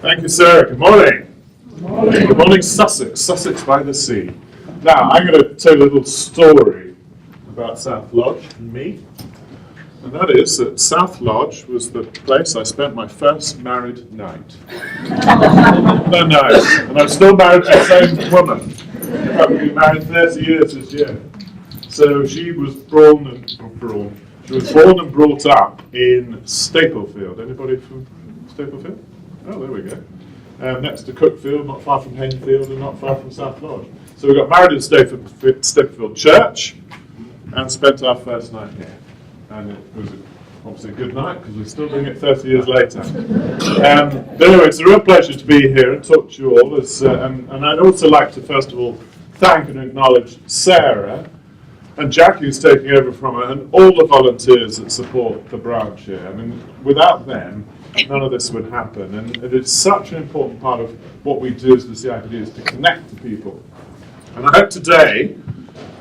Thank you, Sarah. Good morning. Good morning. Good morning, Sussex. Sussex by the sea. Now, I'm going to tell you a little story about South Lodge and me. And that is that South Lodge was the place I spent my first married night. No, nice. And I'm still married to the same woman. I've been married 30 years this year. So she was born and brought up in Staplefield. Anybody from Staplefield? Oh, there we go. Next to Cookfield, not far from Henfield, and not far from South Lodge. So we got married in Staplefield Church and spent our first night here. And it was obviously a good night because we're still doing it 30 years later. But anyway, it's a real pleasure to be here and talk to you all. And I'd also like to, first of all, thank and acknowledge Sarah and Jackie, who's taking over from her, and all the volunteers that support the branch here. I mean, without them, none of this would happen. And it is such an important part of what we do as the CIPD is to connect to people. And I hope today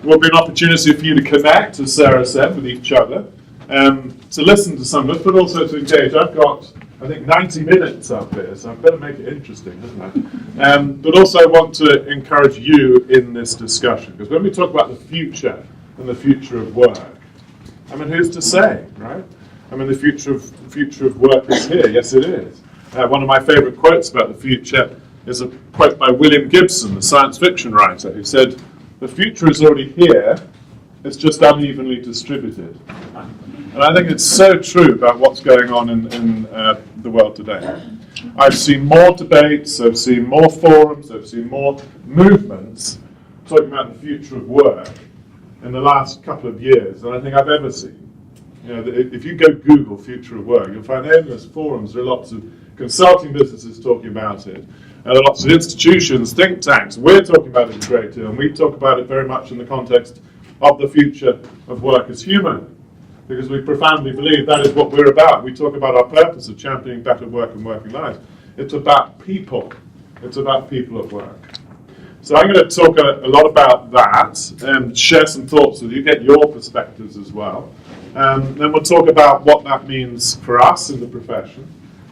will be an opportunity for you to connect, as Sarah said, with each other, to listen to some of us, but also to engage. I've got, I think, 90 minutes up here, so I better make it interesting, haven't I? But also I want to encourage you in this discussion, because when we talk about the future and the future of work, I mean, who's to say, right? I mean, the future of work is here. Yes, it is. One of my favourite quotes about the future is a quote by William Gibson, the science fiction writer, who said, "The future is already here, it's just unevenly distributed." And I think it's so true about what's going on in the world today. I've seen more debates, I've seen more forums, I've seen more movements talking about the future of work in the last couple of years than I think I've ever seen. You know, if you go Google future of work, you'll find endless forums. There are lots of consulting businesses talking about it. And there are lots of institutions, think tanks. We're talking about it a great deal, and we talk about it very much in the context of the future of work as human, because we profoundly believe that is what we're about. We talk about our purpose of championing better work and working lives. It's about people. It's about people at work. So I'm going to talk a lot about that and share some thoughts with you, get your perspectives as well. Then we'll talk about what that means for us in the profession,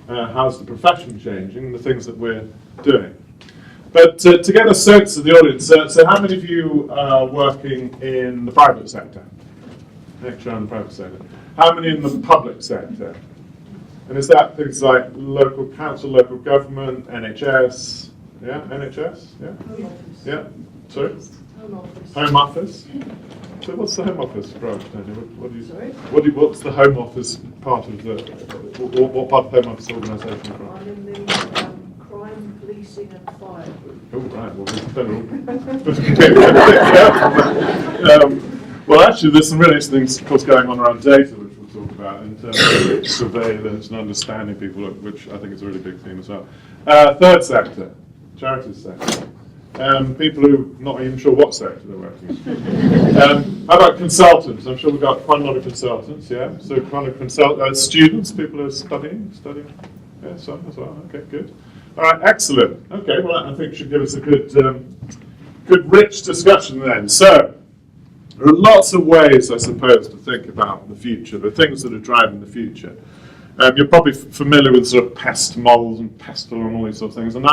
how's the profession changing, the things that we're doing. But to get a sense of the audience, so how many of you are working in the private sector? Next round, the private sector. How many in the public sector? And is that things like local council, local government, NHS? Yeah, NHS? Yeah? Home office. Yeah? Sorry? Home office. Home office? So what's the Home Office branch, Daniel? Sorry? What's the Home Office part of the, what part of the Home Office organisation from? I'm in the crime, policing and fire group. Oh, right, well, well, actually, there's some really interesting things, of course, going on around data, which we'll talk about in terms of surveillance and understanding people, which I think is a really big theme as well. Third sector, charities sector. People who are not even sure what sector they're working in. How about consultants? I'm sure we've got quite a lot of consultants, yeah? So quite a lot of students, people who are studying? Yeah, some as well, okay, good. All right, excellent. Okay, well, I think should give us a good rich discussion then. So, there are lots of ways, I suppose, to think about the future, the things that are driving the future. You're probably familiar with sort of pest models and pestle and all these sort of things, and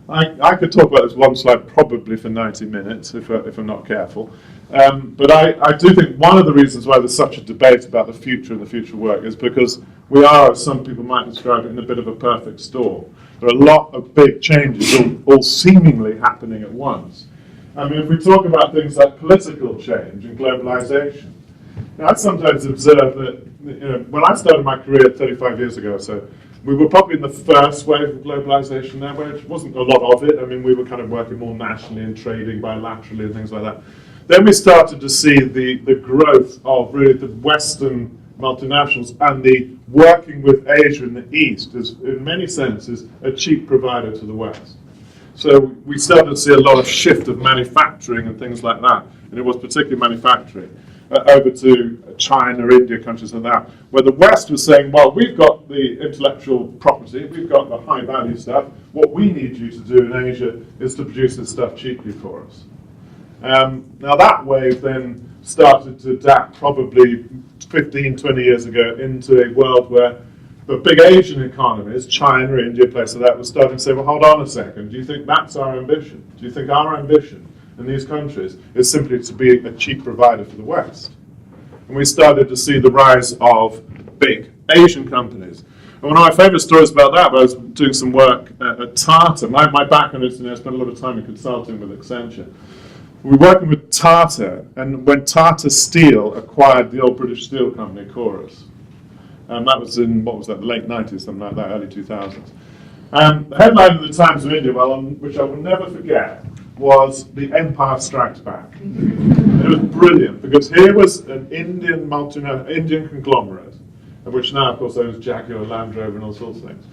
I could talk about this one slide probably for 90 minutes if I'm not careful. But I do think one of the reasons why there's such a debate about the future and the future of work is because we are, as some people might describe it, in a bit of a perfect storm. There are a lot of big changes all seemingly happening at once. I mean, if we talk about things like political change and globalization, now, I sometimes observe that, you know, when I started my career 35 years ago or so, we were probably in the first wave of globalization there, where it wasn't a lot of it. I mean, we were kind of working more nationally and trading bilaterally and things like that. Then we started to see the growth of really the Western multinationals and the working with Asia and the East as, in many senses, a cheap provider to the West. So we started to see a lot of shift of manufacturing and things like that, and it was particularly manufacturing. over to China, India, countries like that, where the West was saying, well, we've got the intellectual property, we've got the high value stuff, what we need you to do in Asia is to produce this stuff cheaply for us. Now that wave then started to adapt probably 15, 20 years ago into a world where the big Asian economies, China, India, places like that, were starting to say, well, hold on a second, do you think that's our ambition? Do you think our ambition in these countries is simply to be a cheap provider for the West? And we started to see the rise of big Asian companies. And one of my favourite stories about that, I was doing some work at Tata. My background is, I spent a lot of time in consulting with Accenture. We were working with Tata, and when Tata Steel acquired the old British steel company, Chorus, that was in, what was that, the late 90s, something like that, early 2000s. The headline of the Times of India, which I will never forget, was "The Empire Strikes Back." It was brilliant, because here was an Indian Indian conglomerate, which now, of course, owns Jaguar, Land Rover, and all sorts of things,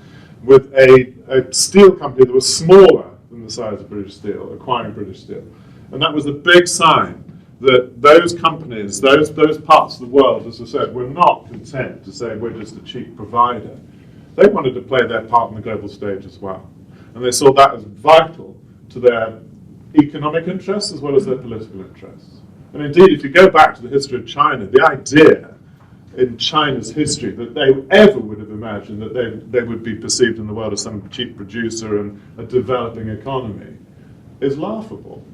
with a steel company that was smaller than the size of British Steel, acquiring British Steel. And that was a big sign that those companies, those parts of the world, as I said, were not content to say we're just a cheap provider. They wanted to play their part on the global stage as well. And they saw that as vital to their economic interests as well as their political interests. And indeed, if you go back to the history of China, the idea in China's history that they ever would have imagined that they would be perceived in the world as some cheap producer and a developing economy is laughable.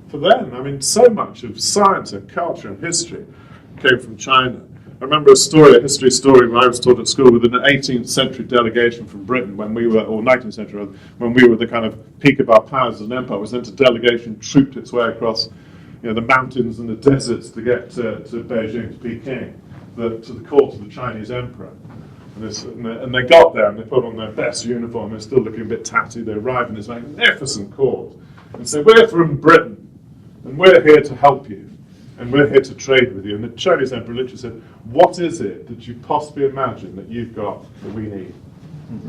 For them, I mean, so much of science and culture and history came from China. I remember a history story where I was taught at school with an 18th century delegation from Britain when we were, or 19th century, when we were the kind of peak of our powers as an empire. Was sent a delegation, trooped its way across the mountains and the deserts to get to Beijing, to Peking, to the court of the Chinese emperor. And they got there and they put on their best uniform. They're still looking a bit tatty. They arrive in this magnificent court and say, "We're from Britain, and we're here to help you, and we're here to trade with you." And the Chinese emperor literally said, "What is it that you possibly imagine that you've got that we need?"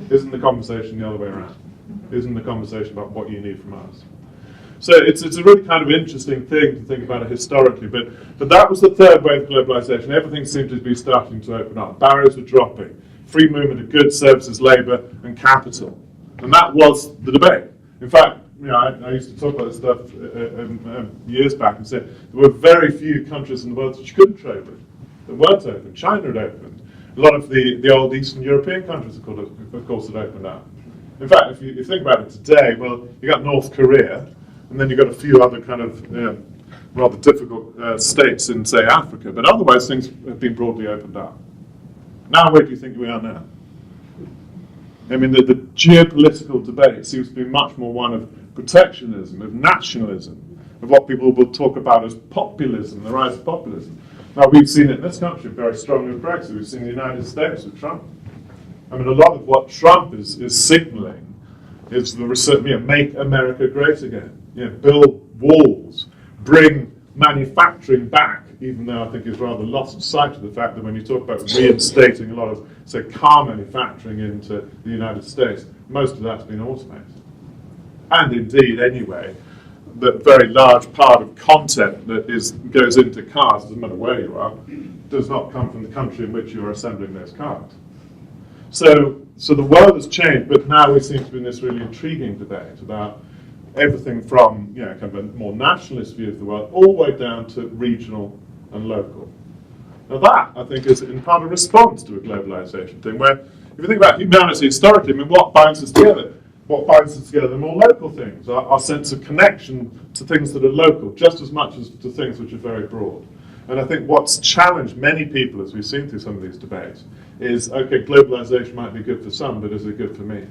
Isn't the conversation the other way around? Isn't the conversation about what you need from us? So it's a really kind of interesting thing to think about it historically. But that was the third wave of globalization. Everything seemed to be starting to open up. Barriers were dropping. Free movement of goods, services, labor, and capital. And that was the debate. In fact, I used to talk about this stuff years back and said there were very few countries in the world that you couldn't trade with, that weren't open. China had opened. A lot of the old Eastern European countries, of course, had opened up. In fact, if you think about it today, well, you got North Korea, and then you've got a few other kind of rather difficult states in, say, Africa. But otherwise, things have been broadly opened up. Now, where do you think we are now? I mean, the geopolitical debate seems to be much more one of protectionism, of nationalism, of what people will talk about as populism, the rise of populism. Now, we've seen it in this country very strongly with Brexit. We've seen the United States with Trump. I mean, a lot of what Trump is signaling is the make America great again. Build walls, bring manufacturing back, even though I think he's rather lost sight of the fact that when you talk about reinstating a lot of, say, car manufacturing into the United States, most of that's been automated. And indeed, anyway, the very large part of content that goes into cars, doesn't matter where you are, does not come from the country in which you're assembling those cars. So the world has changed, but now we seem to be in this really intriguing debate about everything from kind of a more nationalist view of the world all the way down to regional and local. Now that, I think, is in part a response to a globalization thing, where if you think about humanity historically, I mean, what binds us together? What binds us together are more local things, our sense of connection to things that are local, just as much as to things which are very broad. And I think what's challenged many people, as we've seen through some of these debates, is, okay, globalization might be good for some, but is it good for me?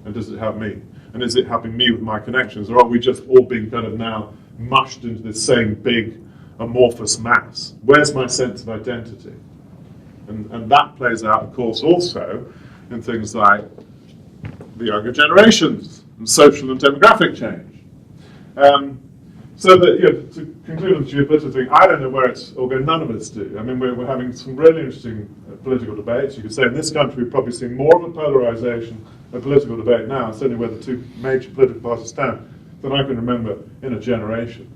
And does it help me? And is it helping me with my connections? Or are we just all being kind of now mushed into this same big amorphous mass? Where's my sense of identity? And that plays out, of course, also in things like the younger generations and social and demographic change. So that, to conclude on the geopolitical thing, I don't know where it's all going. None of us do. I mean, we're having some really interesting political debates. You could say in this country we've probably seen more of a polarization of political debate now, certainly where the two major political parties stand, than I can remember in a generation.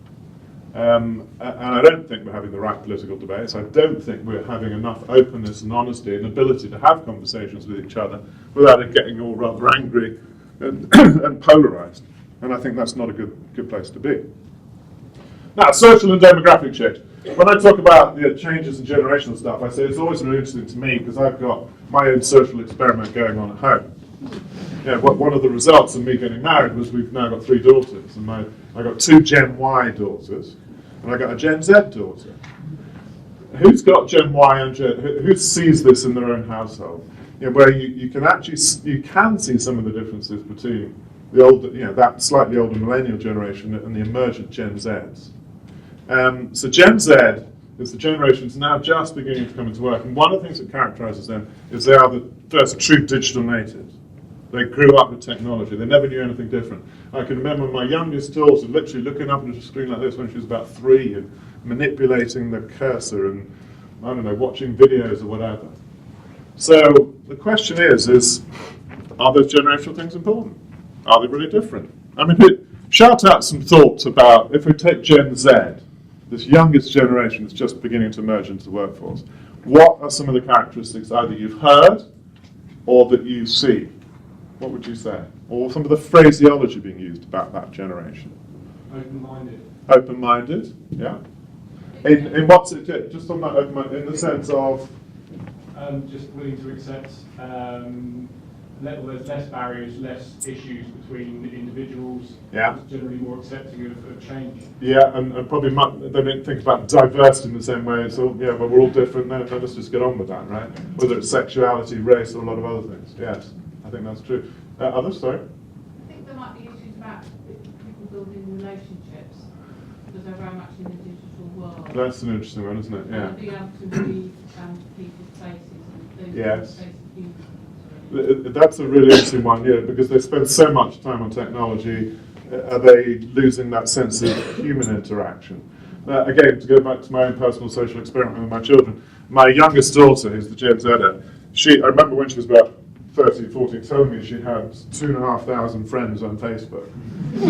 And I don't think we're having the right political debates. I don't think we're having enough openness and honesty and ability to have conversations with each other without it getting all rather angry and, and polarised. And I think that's not a good place to be. Now, social and demographic change. When I talk about changes in generational stuff, I say it's always really interesting to me because I've got my own social experiment going on at home. One of the results of me getting married was we've now got 3 daughters, and I got 2 Gen Y daughters, and I got a Gen Z daughter. Who's got Gen Y and who sees this in their own household? Where you can actually see some of the differences between the older, that slightly older millennial generation and the emergent Gen Zs. So Gen Z is the generation that's now just beginning to come into work, and one of the things that characterises them is they are the first true digital natives. They grew up with technology. They never knew anything different. I can remember my youngest daughter literally looking up at a screen like this when she was about 3 and manipulating the cursor and, I don't know, watching videos or whatever. So the question is are those generational things important? Are they really different? I mean, shout out some thoughts about, if we take Gen Z, this youngest generation that's just beginning to emerge into the workforce, what are some of the characteristics either you've heard or that you see? What would you say? Or some of the phraseology being used about that generation? Open-minded. Open-minded, yeah. In what's it, just on that open-minded, in the sense of? Just willing to accept, there's less barriers, less issues between individuals. Yeah. It's generally more accepting of change. Yeah, and probably they don't think about diversity in the same way. So but we're all different. Then let's just get on with that, right? Whether it's sexuality, race, or a lot of other things. Yes, I think that's true. Others, sorry. I think there might be issues about people building relationships because they're very much in the digital world. That's an interesting one, isn't it? Yeah. Being able to read people's faces and those Yes. faces of humans. That's a really interesting one, because they spend so much time on technology. Are they losing that sense of human interaction? Again, to go back to my own personal social experiment with my children, my youngest daughter, who's the Gen Zer, I remember when she was about 13, 14, told me she had 2,500 friends on Facebook.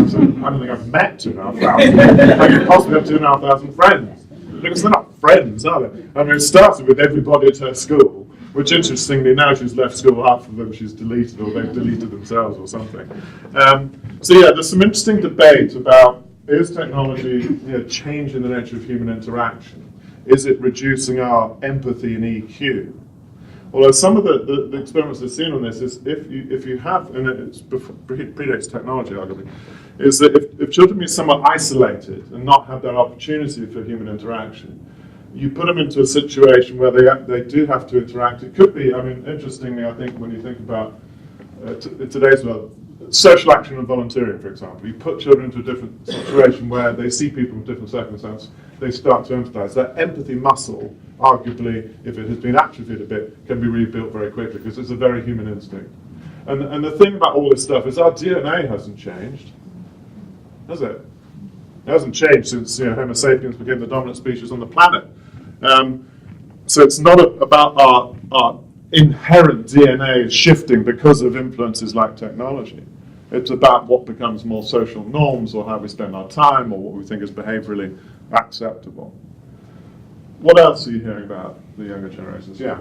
So I don't think I've met 2,500. I could possibly have 2,500 friends. Because they're not friends, are they? I mean, it started with everybody at her school, which interestingly, now she's left school, half of them she's deleted, or they've deleted themselves or something. There's some interesting debate about, is technology changing the nature of human interaction? Is it reducing our empathy and EQ? Although some of the experiments I've seen on this is if you have, and it predates technology arguably, is that if children be somewhat isolated and not have that opportunity for human interaction, you put them into a situation where they do have to interact. It could be, interestingly, I think when you think about today's world, social action and volunteering, for example, you put children into a different situation where they see people in different circumstances, they start to empathise. That empathy muscle, arguably, if it has been atrophied a bit, can be rebuilt very quickly because it's a very human instinct. And the thing about all this stuff is our DNA hasn't changed, has it? It hasn't changed since Homo sapiens became the dominant species on the planet. So it's not about our inherent DNA shifting because of influences like technology. It's about what becomes more social norms, or how we spend our time, or what we think is behaviourally acceptable. What else are you hearing about the younger generations? Yeah.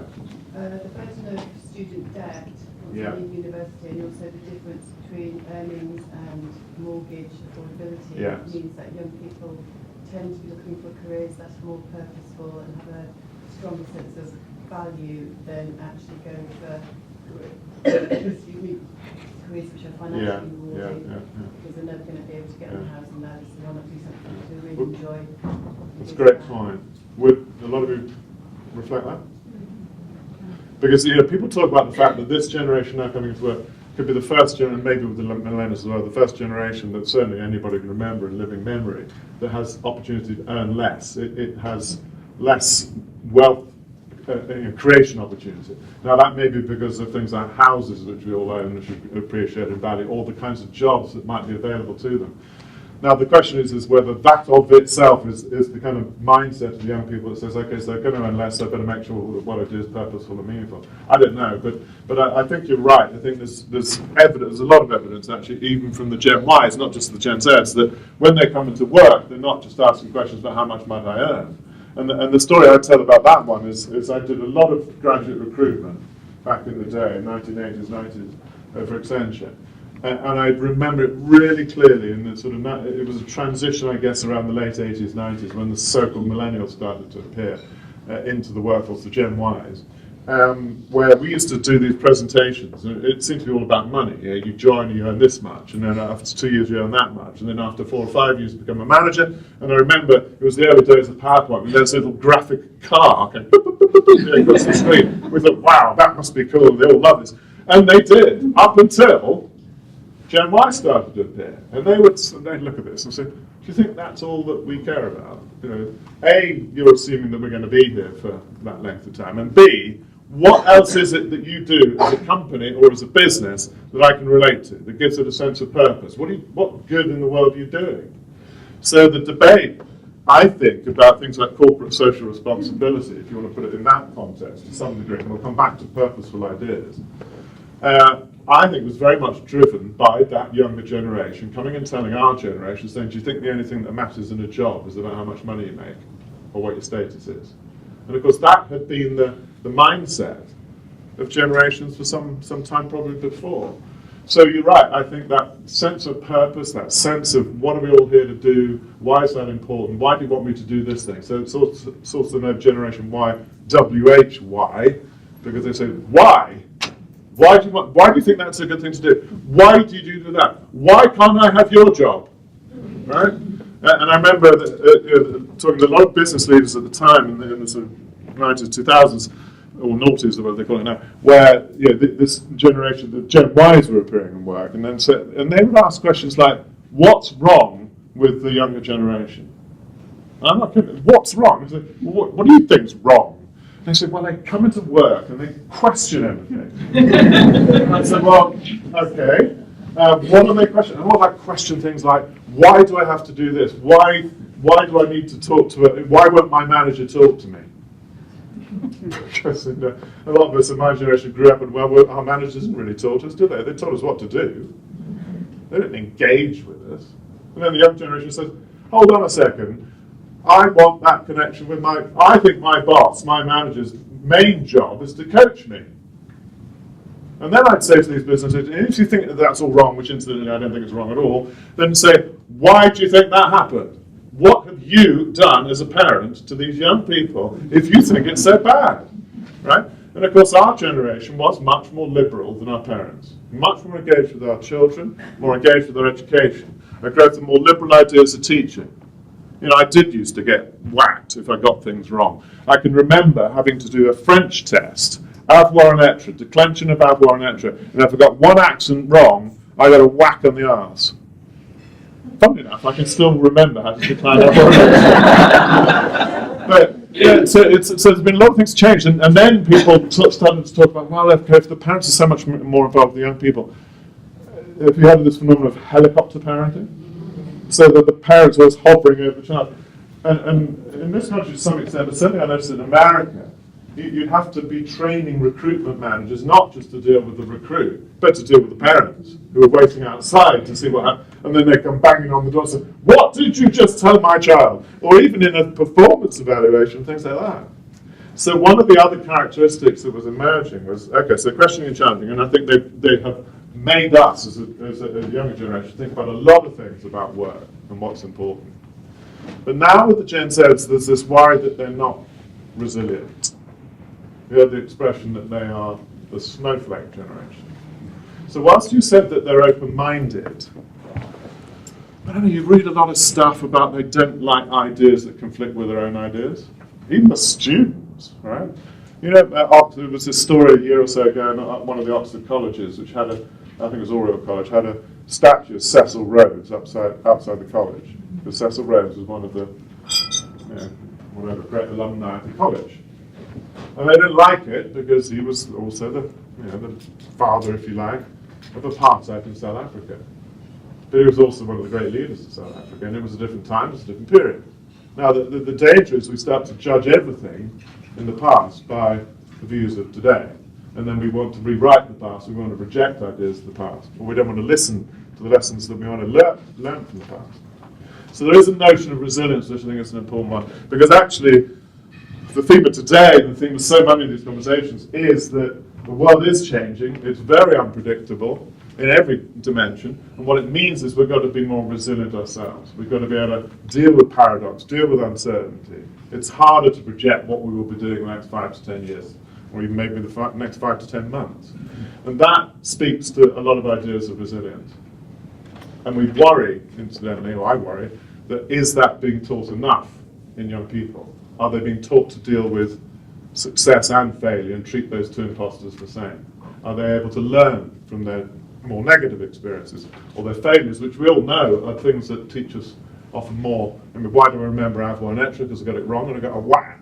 The burden of student debt once Yeah. you leave university, and also the difference between earnings and mortgage affordability means that young people tend to be looking for careers that are more purposeful and have a stronger sense of value than actually going for careers which are financially rewarding, because they're never going to be able to get on the housing ladder, so why not do something to really enjoy. That's a great point. Would a lot of you reflect that? Because people talk about the fact that this generation now coming into work could be the first generation, maybe with the millennials as well, the first generation that certainly anybody can remember in living memory that has opportunity to earn less. It has less wealth creation opportunity. Now that may be because of things like houses which we all own, which we appreciate and value, all the kinds of jobs that might be available to them. Now the question is whether that of itself is the kind of mindset of the young people that says, okay, so they're going to earn less, so I better make sure that what I do is purposeful and meaningful. I don't know, but I think you're right. I think there's evidence, there's a lot of evidence actually, even from the Gen Ys, not just the Gen Zs, that when they come into work, they're not just asking questions about how much might I earn. And the story I tell about that one is I did a lot of graduate recruitment back in the day, 1980s, 90s, for Accenture. And I remember it really clearly, and it was a transition, I guess, around the late 80s, 90s, when the so-called millennials started to appear into the workforce, the Gen Ys, where we used to do these presentations. And it seemed to be all about money. You join, you earn this much, and then after 2 years, you earn that much, and then after 4 or 5 years, you become a manager. And I remember it was the early days of PowerPoint, and there's a little graphic car going across the screen. We thought, wow, that must be cool. They all love this, and they did up until Gen Y started to appear, and they'd look at this and say, do you think that's all that we care about? A, you're assuming that we're going to be here for that length of time, and B, what else is it that you do as a company or as a business that I can relate to, that gives it a sense of purpose? What good in the world are you doing? So the debate, I think, about things like corporate social responsibility, if you want to put it in that context to some degree, and we'll come back to purposeful ideas, I think was very much driven by that younger generation coming and telling our generation, saying, do you think the only thing that matters in a job is about how much money you make or what your status is? And of course that had been the mindset of generations for some time probably before. So you're right, I think that sense of purpose, that sense of what are we all here to do, why is that important, why do you want me to do this thing? So it's also the Generation Y, WHY, because they say, why? Why do you think that's a good thing to do? Why do you do that? Why can't I have your job? Right? And I remember talking to a lot of business leaders at the time in the sort of 90s, 2000s, or noughties, what they call it now, where this generation, the Gen Ys were appearing in work, and they would ask questions like, "What's wrong with the younger generation?" And I'm not kidding. What's wrong? I say, what do you think's wrong? They said, well, they come into work and they question everything. And I said, well, okay. What do they question? And what about question things like, why do I have to do this? Why do I need to talk to it? Why won't my manager talk to me? Because a lot of us in my generation grew up and, well, our managers didn't really talk to us, did they? They told us what to do. They didn't engage with us. And then the young generation says, hold on a second. I want that connection with I think my boss, my manager's main job is to coach me. And then I'd say to these businesses, if you think that that's all wrong, which incidentally I don't think is wrong at all, then say, why do you think that happened? What have you done as a parent to these young people if you think it's so bad? Right? And of course our generation was much more liberal than our parents. Much more engaged with our children, more engaged with their education. I grew up with more liberal ideas of teaching. I did used to get whacked if I got things wrong. I can remember having to do a French test, avoir en être, declension of avoir en être, and if I got one accent wrong, I got a whack on the arse. Funny enough, I can still remember how to decline avoir en être. But yeah, so there's been a lot of things changed, and then people started to talk about, well, if the parents are so much more involved with the young people. Have you heard of this phenomenon of helicopter parenting? So that the parents are always hovering over the child. And in this country to some extent, but certainly I noticed in America, you'd have to be training recruitment managers not just to deal with the recruit, but to deal with the parents who are waiting outside to see what happens. And then they come banging on the door and say, what did you just tell my child? Or even in a performance evaluation, things like that. So one of the other characteristics that was emerging was, okay, so questioning and challenging, and I think they have made us, as a younger generation, think about a lot of things about work and what's important. But now with the Gen Zs, there's this worry that they're not resilient. We have the expression that they are the snowflake generation. So whilst you said that they're open-minded, I don't know, you read a lot of stuff about they don't like ideas that conflict with their own ideas. Even the students, right? There was this story a year or so ago at one of the Oxford colleges, which had I think it was Oriel College, had a statue of Cecil Rhodes outside the college. Because Cecil Rhodes was one of the great alumni of the college. And they didn't like it because he was also the father, if you like, of apartheid in South Africa. but he was also one of the great leaders of South Africa, and it was a different time, it was a different period. Now, the danger is we start to judge everything in the past by the views of today, and then we want to rewrite the past, we want to reject ideas of the past, or we don't want to listen to the lessons that we want to learn from the past. So there is a notion of resilience, which I think is an important one, because actually the theme of today, and the theme of so many of these conversations, is that the world is changing, it's very unpredictable in every dimension, and what it means is we've got to be more resilient ourselves. We've got to be able to deal with paradox, deal with uncertainty. It's harder to project what we will be doing in the next 5 to 10 years, or even maybe the next 5 to 10 months. And that speaks to a lot of ideas of resilience. And we worry, incidentally, or I worry, that is that being taught enough in young people? Are they being taught to deal with success and failure and treat those two imposters the same? Are they able to learn from their more negative experiences or their failures, which we all know are things that teach us often more? I mean, why do I remember Avon and Ettrick because I got it wrong and I got a whack?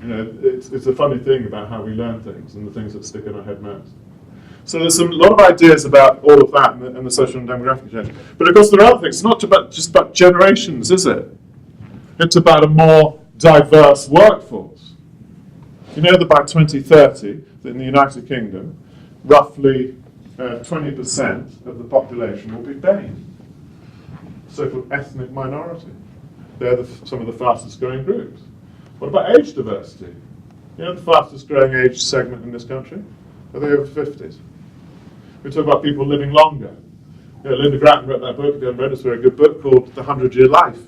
You know, it's a funny thing about how we learn things and the things that stick in our head most. So there's a lot of ideas about all of that and the social and demographic change. But of course there are other things. It's not just about generations, is it? It's about a more diverse workforce. You know that by 2030, in the United Kingdom, roughly 20% of the population will be BAME, so-called ethnic minority. They're some of the fastest growing groups. What about age diversity? You know the fastest growing age segment in this country? Are they over 50s? We talk about people living longer. You know, Linda Grattan wrote that book, if you haven't read it, it's a very good book called The 100-Year Life.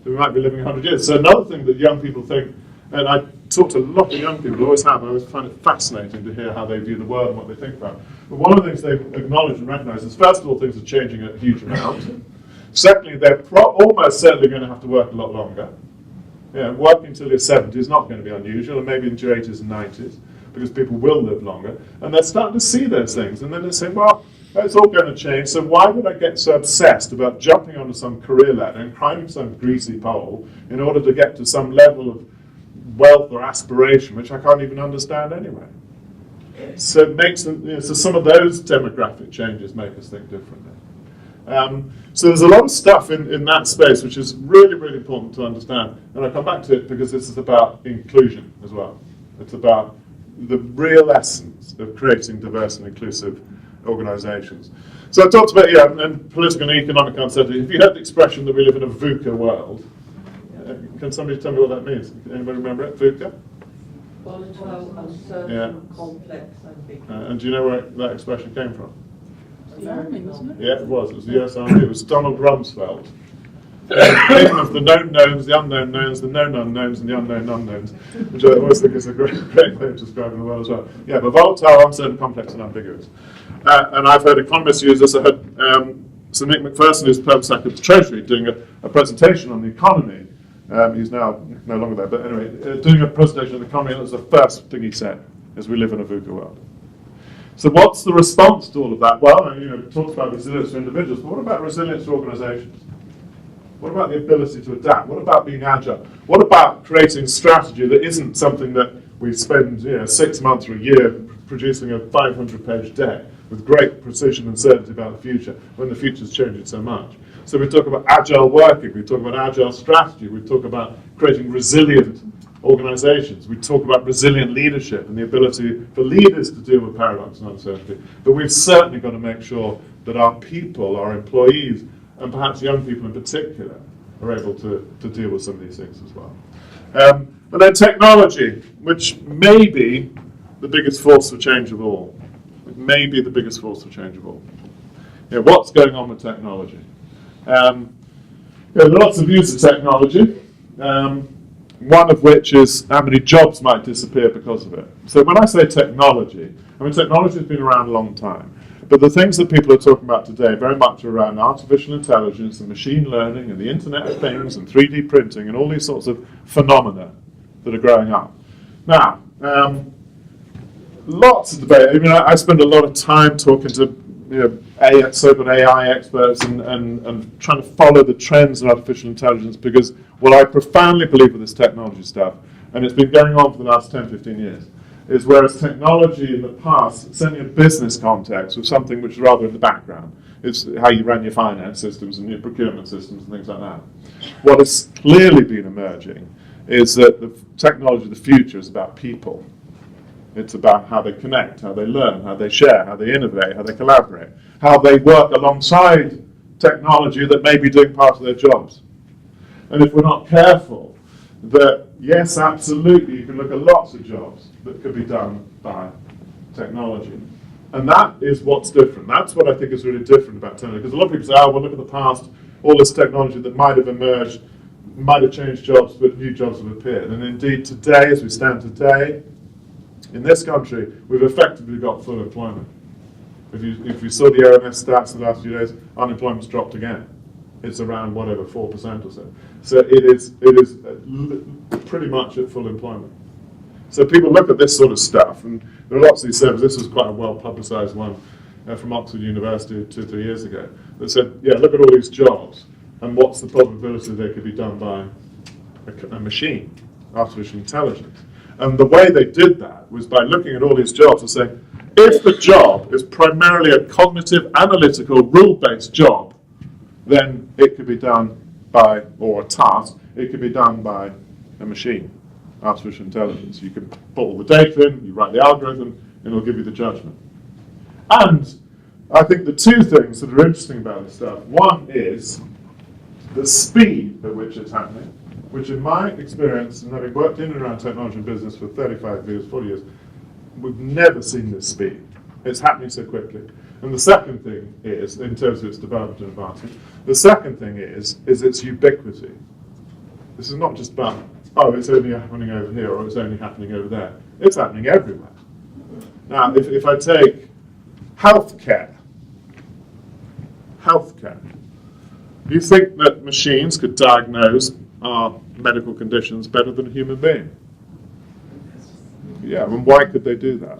We might be living 100 years. So another thing that young people think, and I talk to a lot of young people, always have, I always find it fascinating to hear how they view the world and what they think about. But one of the things they acknowledge and recognise is, first of all, things are changing at a huge amount. Secondly, they're almost certainly going to have to work a lot longer. Yeah, working until you're 70 is not going to be unusual, and maybe into your 80s and 90s, because people will live longer. And they're starting to see those things, and then they're saying, well, it's all going to change, so why would I get so obsessed about jumping onto some career ladder and climbing some greasy pole in order to get to some level of wealth or aspiration, which I can't even understand anyway? So it makes them, so some of those demographic changes make us think differently. So there's a lot of stuff in that space which is really, really important to understand. And I'll come back to it because this is about inclusion as well. It's about the real essence of creating diverse and inclusive organisations. So I talked about, and political and economic uncertainty. Have you heard the expression that we live in a VUCA world? Can somebody tell me what that means? Anybody remember it? VUCA? Volatile, uncertain, complex, and big. And do you know where that expression came from? The army, wasn't it? Yeah, it was. It was the US Army. It was Donald Rumsfeld. Thinking of the known knowns, the unknown knowns, the known unknowns, and the unknown unknowns, which I always think is a great way of describing the world as well. Yeah, but volatile, uncertain, complex, and ambiguous. And I've heard economists use this. I heard Sir Nick Macpherson, who's Permanent Secretary of the Treasury, doing a presentation on the economy. He's now no longer there, but anyway, doing a presentation on the economy, and that was the first thing he said, is we live in a VUCA world. So what's the response to all of that? Well, we talked about resilience for individuals, but what about resilience for organisations? What about the ability to adapt? What about being agile? What about creating strategy that isn't something that we spend 6 months or a year producing a 500-page deck with great precision and certainty about the future when the future's changing so much? So we talk about agile working, we talk about agile strategy, we talk about creating resilient organisations, we talk about resilient leadership and the ability for leaders to deal with paradox and uncertainty. But we've certainly got to make sure that our people, our employees, and perhaps young people in particular, are able to deal with some of these things as well. And then technology, which may be the biggest force for change of all. It may be the biggest force for change of all. What's going on with technology? Lots of use of technology, one of which is how many jobs might disappear because of it. So when I say technology, technology has been around a long time. But the things that people are talking about today very much around artificial intelligence and machine learning and the Internet of Things and 3D printing and all these sorts of phenomena that are growing up. Now, lots of debate. I spend a lot of time talking to so-called AI experts and trying to follow the trends in artificial intelligence, because what I profoundly believe with this technology stuff, and it's been going on for the last 10, 15 years, is whereas technology in the past, certainly in a business context, was something which was rather in the background. It's how you run your finance systems and your procurement systems and things like that. What has clearly been emerging is that the technology of the future is about people. It's about how they connect, how they learn, how they share, how they innovate, how they collaborate, how they work alongside technology that may be doing part of their jobs. And if we're not careful, that yes, absolutely, you can look at lots of jobs that could be done by technology. And that is what's different. That's what I think is really different about technology. Because a lot of people say, oh, well, look at the past, all this technology that might have emerged, might have changed jobs, but new jobs have appeared. And indeed, today, as we stand today, in this country, we've effectively got full employment. If you saw the RMS stats in the last few days, unemployment's dropped again. It's around whatever, 4% or so. So it is pretty much at full employment. So people look at this sort of stuff, and there are lots of these surveys. This was quite a well-publicised one from Oxford University 2 or 3 years ago that said, yeah, look at all these jobs, and what's the probability they could be done by a machine, artificial intelligence. And the way they did that was by looking at all these jobs and saying, if the job is primarily a cognitive, analytical, rule-based job, then it could be done by, or a task, it could be done by a machine, artificial intelligence. You can put all the data in, you write the algorithm, and it'll give you the judgment. And I think the two things that are interesting about this stuff, one is the speed at which it's happening, which in my experience, and having worked in and around technology and business for 35 years, 40 years, we've never seen this speed. It's happening so quickly. And the second thing is, in terms of its development and advancement, the second thing is its ubiquity. This is not just about, oh, it's only happening over here or it's only happening over there. It's happening everywhere. Now, if I take healthcare, do you think that machines could diagnose our medical conditions better than a human being? Yeah, and why could they do that?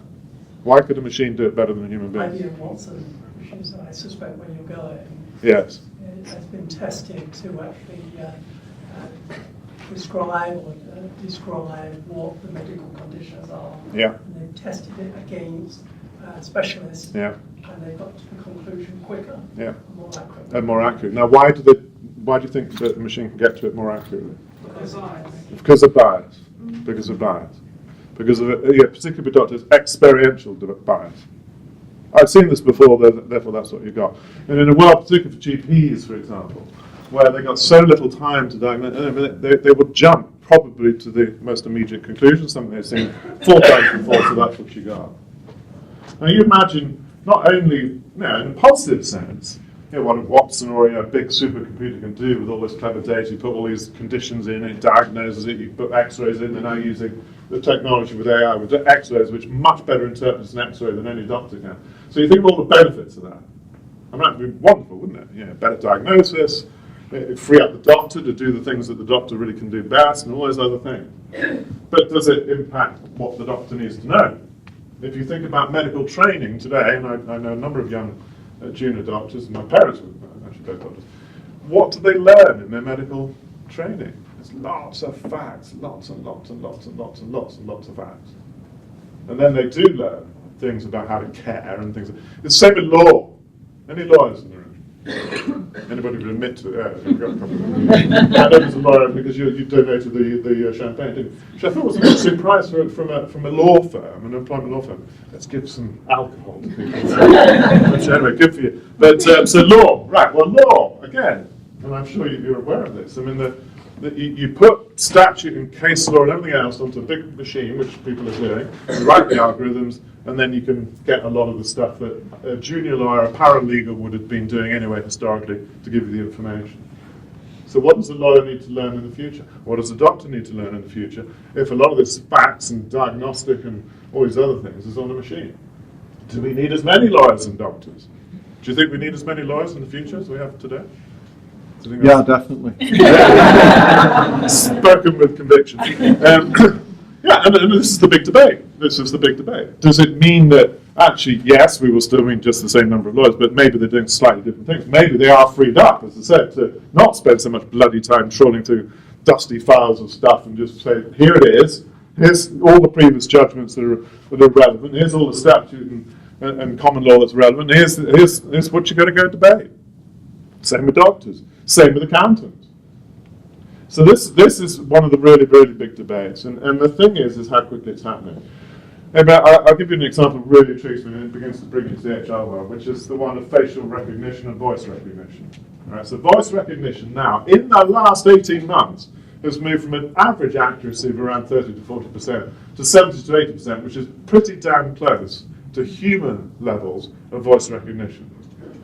Why could a machine do it better than a human being? IBM Watson, which is, I suspect, when you go in, Yes. it has been tested to actually prescribe or describe what the medical conditions are. Yeah. And they've tested it against specialists. Yeah. And they got to the conclusion quicker. Yeah. More accurate. And more accurate. Now, why do you think that the machine can get to it more accurately? Because Because of bias. Because of bias. Because of, particularly with doctors, experiential bias. I've seen this before, therefore that's what you got. And in a world, particularly for GPs, for example, where they got so little time to diagnose, they would jump probably to the most immediate conclusion, something they've seen 4 times before, so that's what you got. Now you imagine, not only in a positive sense, what a Watson or a big supercomputer can do with all this clever data. You put all these conditions in, it diagnoses it, you put x-rays in, they're now using the technology with AI, with x-rays, which much better interprets an x-ray than any doctor can. So you think of all the benefits of that. I mean, that would be wonderful, wouldn't it? Better diagnosis, it'd free up the doctor to do the things that the doctor really can do best, and all those other things. But does it impact what the doctor needs to know? If you think about medical training today, and I know a number of young junior doctors, and my parents were actually both doctors, what do they learn in their medical training? There's lots of facts, lots and lots and lots and lots and lots and lots of facts. And then they do learn things about how to care and things. It's the same with law. Any lawyers in the room? Anybody would admit to it? Yeah, we've got a couple of them. I know there's a lawyer because you donated the champagne, didn't you? Which I thought was an interesting prize from a law firm, an employment law firm. Let's give some alcohol to people. Which, anyway, good for you. But so law, right? Well, law again, and I'm sure you're aware of this. I mean, you put statute and case law and everything else onto a big machine, which people are doing. You write the algorithms, and then you can get a lot of the stuff that a junior lawyer, a paralegal would have been doing anyway historically to give you the information. So what does a lawyer need to learn in the future? What does a doctor need to learn in the future if a lot of this facts and diagnostic and all these other things is on a machine? Do we need as many lawyers and doctors? Do you think we need as many lawyers in the future as we have today? Yeah, definitely. Spoken with conviction. And this is the big debate. This is the big debate. Does it mean that actually, yes, we will still mean just the same number of lawyers, but maybe they're doing slightly different things. Maybe they are freed up, as I said, to not spend so much bloody time trawling through dusty files of stuff and just say, here it is. Here's all the previous judgments that are relevant. Here's all the statute and common law that's relevant. Here's what you're going to go debate. Same with doctors. Same with accountants. So this is one of the really, really big debates. And the thing is how quickly it's happening. I'll give you an example that really intrigues me, and it begins to bring you to the HR world, which is the one of facial recognition and voice recognition. All right, so voice recognition now, in the last 18 months, has moved from an average accuracy of around 30 to 40% to 70 to 80%, which is pretty damn close to human levels of voice recognition.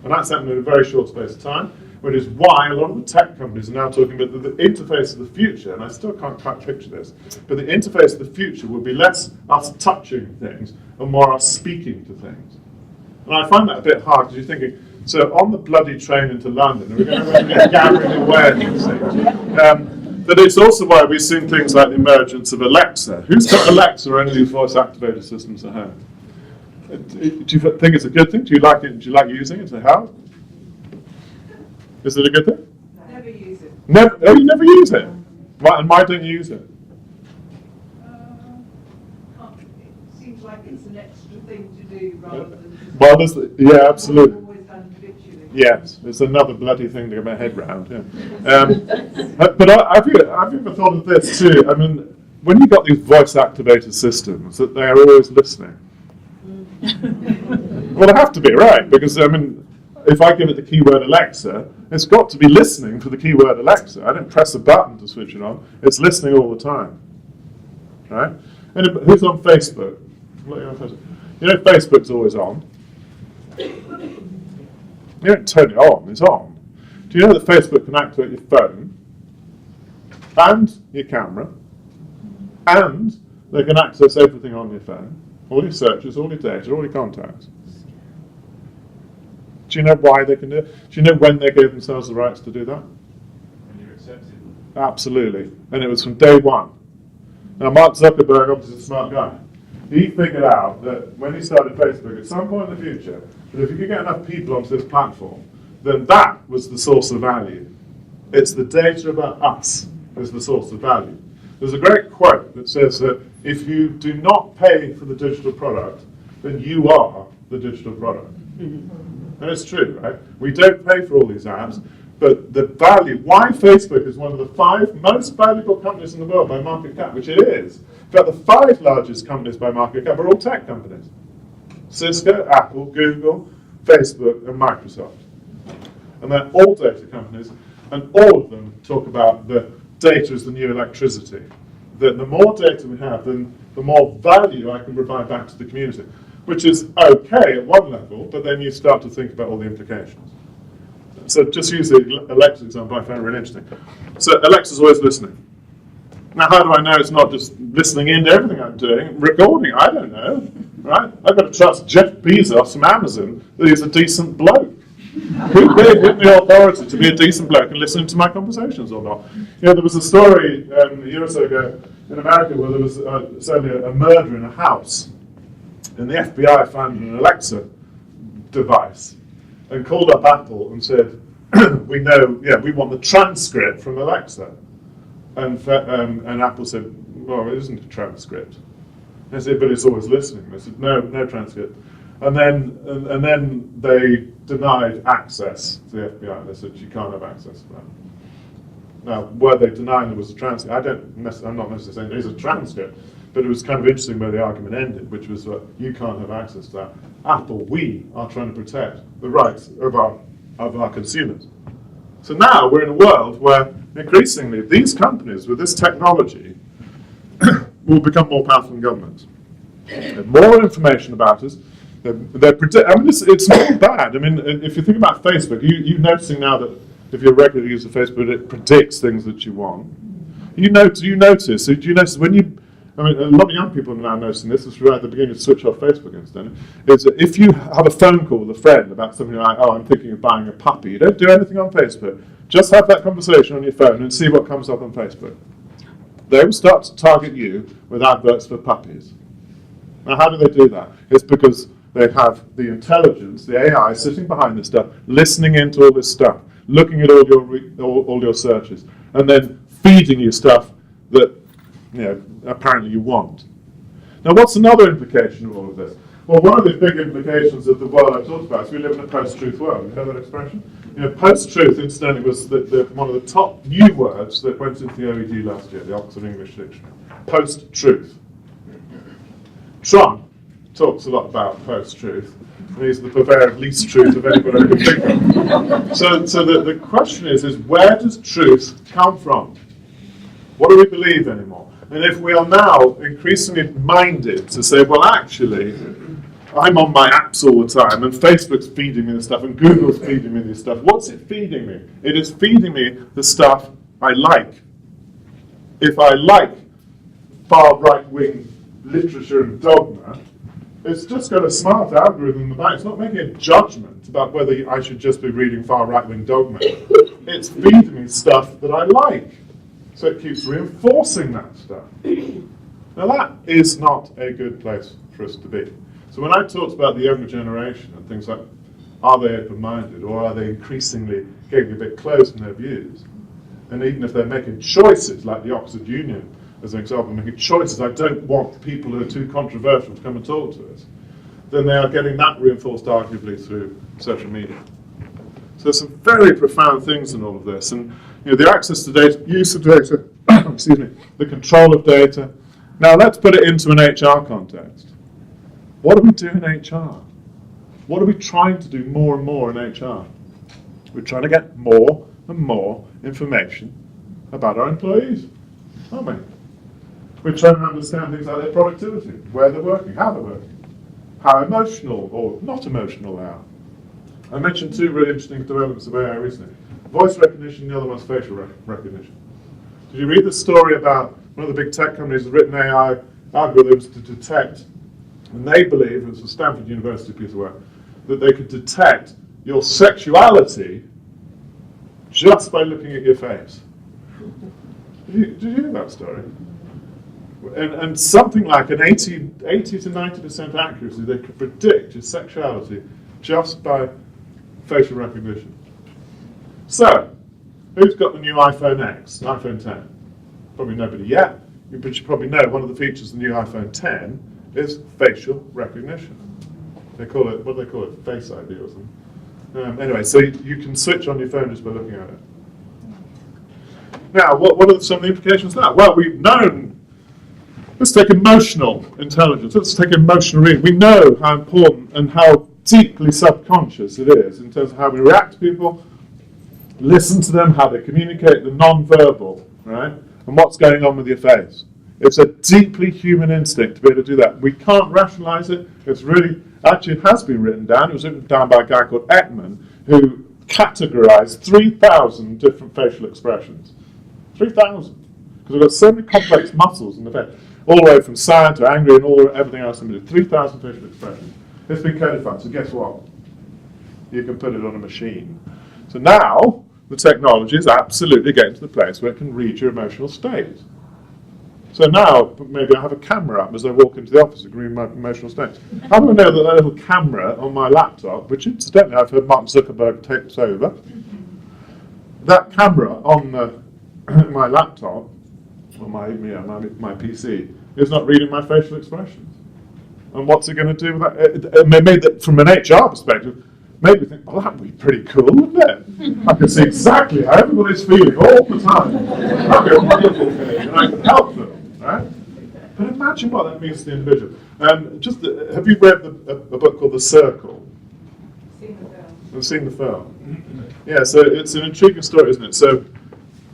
And that's happened in a very short space of time, which is why a lot of the tech companies are now talking about the interface of the future, and I still can't quite picture this, but the interface of the future will be less us touching things and more us speaking to things. And I find that a bit hard, because you're thinking, so on the bloody train into London, are we going to be gathering away at these things? But it's also why we've seen things like the emergence of Alexa. Who's got Alexa or any of these voice-activated systems at home? Do you think it's a good thing? Do you like it? Do you like using it? How? Is it a good thing? Never use it. Never. Oh, you never use it. Why? And why don't you use it? It seems like it's an extra thing to do rather than just Well, yeah, absolutely. always done habitually. Yes, it's another bloody thing to get my head round. Yeah. But have you ever thought of this too? I mean, when you've got these voice-activated systems, that they are always listening. Well, they have to be, right? Because I mean, if I give it the keyword Alexa, it's got to be listening for the keyword Alexa. I don't press a button to switch it on. It's listening all the time, right? And who's on Facebook? You know, Facebook's always on. You don't turn it on, it's on. Do you know that Facebook can activate your phone and your camera, and they can access everything on your phone, all your searches, all your data, all your contacts? Do you know why they can do it? Do you know when they gave themselves the rights to do that? When you accept it. Absolutely. And it was from day one. Now, Mark Zuckerberg, obviously a smart guy, he figured out that when he started Facebook, at some point in the future, that if you could get enough people onto this platform, then that was the source of value. It's the data about us as the source of value. There's a great quote that says that if you do not pay for the digital product, then you are the digital product. And it's true, right? We don't pay for all these apps, but the value, why Facebook is one of the 5 most valuable companies in the world by market cap, which it is. In fact, the 5 largest companies by market cap are all tech companies. Cisco, Apple, Google, Facebook, and Microsoft. And they're all data companies, and all of them talk about the data as the new electricity. That the more data we have, then the more value I can provide back to the community. Which is okay at one level, but then you start to think about all the implications. So just use the Alexa example, I found really interesting. So Alexa's always listening. Now how do I know it's not just listening into everything I'm doing? Recording, I don't know, right? I've got to trust Jeff Bezos from Amazon that he's a decent bloke. Who gave him the authority to be a decent bloke and listen to my conversations or not? You know, there was a story a year or so ago in America where there was certainly a murder in a house. And the FBI found an Alexa device and called up Apple and said, we want the transcript from Alexa. And Apple said, well, it isn't a transcript. And they said, but it's always listening. They said, no transcript. And then they denied access to the FBI. They said, you can't have access to that. Now, were they denying there was a transcript? I'm not necessarily saying there's a transcript. But it was kind of interesting where the argument ended, which was that you can't have access to that. Apple, we are trying to protect the rights of our consumers. So now we're in a world where increasingly these companies with this technology will become more powerful than governments. They have more information about us. It's not bad. I mean, if you think about Facebook, you're noticing now that if you're a regular user of Facebook, it predicts things that you want. Do you notice when you... I mean, a lot of young people are now noticing this, which is right at the beginning to switch off Facebook instead, is that if you have a phone call with a friend about something like, oh, I'm thinking of buying a puppy, you don't do anything on Facebook. Just have that conversation on your phone and see what comes up on Facebook. They will start to target you with adverts for puppies. Now, how do they do that? It's because they have the intelligence, the AI sitting behind this stuff, listening into all this stuff, looking at all your searches, and then feeding you stuff that apparently you want. Now, what's another implication of all of this? Well, one of the big implications of the world I talked about is we live in a post-truth world. You heard that expression? You know, post-truth, incidentally, was one of the top new words that went into the OED last year, the Oxford English Dictionary. Post-truth. Trump talks a lot about post-truth, and he's the purveyor of least truth of anybody I can think of. So the question is where does truth come from? What do we believe anymore? And if we are now increasingly minded to say, well, actually, I'm on my apps all the time, and Facebook's feeding me this stuff, and Google's feeding me this stuff. What's it feeding me? It is feeding me the stuff I like. If I like far right-wing literature and dogma, it's just got a smart algorithm in the back. It's not making a judgment about whether I should just be reading far right-wing dogma. It's feeding me stuff that I like. So it keeps reinforcing that stuff. Now that is not a good place for us to be. So when I talked about the younger generation and things like, are they open-minded or are they increasingly getting a bit closed in their views? And even if they're making choices, like the Oxford Union, as an example, making choices, I don't want people who are too controversial to come and talk to us, then they are getting that reinforced arguably through social media. So there's some very profound things in all of this. And you know, the access to data, use of data, excuse me, the control of data. Now let's put it into an HR context. What do we do in HR? What are we trying to do more and more in HR? We're trying to get more and more information about our employees, aren't we? We're trying to understand things like their productivity, where they're working, how they're working, how emotional or not emotional they are. I mentioned two really interesting developments of AI recently. Voice recognition, the other one's facial recognition. Did you read the story about one of the big tech companies has written AI algorithms to detect, and they believe, it was a Stanford University piece of work, that they could detect your sexuality just by looking at your face. Did you hear that story? And something like an 80 to 90% accuracy, they could predict your sexuality just by facial recognition. So, who's got the new iPhone X, iPhone 10? Probably nobody yet, but you probably know one of the features of the new iPhone 10 is facial recognition. They call it, what do they call it? Face ID or something. Anyway, so you can switch on your phone just by looking at it. Now, what are some of the implications of that? Well, we've known, let's take emotional intelligence, let's take emotional reading. We know how important and how deeply subconscious it is in terms of how we react to people, listen to them, how they communicate, the non-verbal, right? And what's going on with your face. It's a deeply human instinct to be able to do that. We can't rationalize it. It's really, actually it has been written down. It was written down by a guy called Ekman, who categorized 3,000 different facial expressions. 3,000. Because we've got so many complex muscles in the face. All the way from sad to angry and everything else in between. 3,000 facial expressions. It's been codified, so guess what? You can put it on a machine. So now, the technology is absolutely getting to the place where it can read your emotional state. So now, maybe I have a camera up as I walk into the office and read my emotional state. How do I know that that little camera on my laptop, which incidentally I've heard Mark Zuckerberg takes over, that camera on my laptop, or my PC, is not reading my facial expressions? And what's it going to do with that? Maybe that from an HR perspective, maybe think, well, that would be pretty cool, wouldn't it? I can see exactly how everybody's feeling all the time. That'd be a wonderful thing, and I can help them, right? But imagine what that means to the individual. Have you read a book called The Circle? Seen the film. I've seen the film. Yeah, so it's an intriguing story, isn't it? So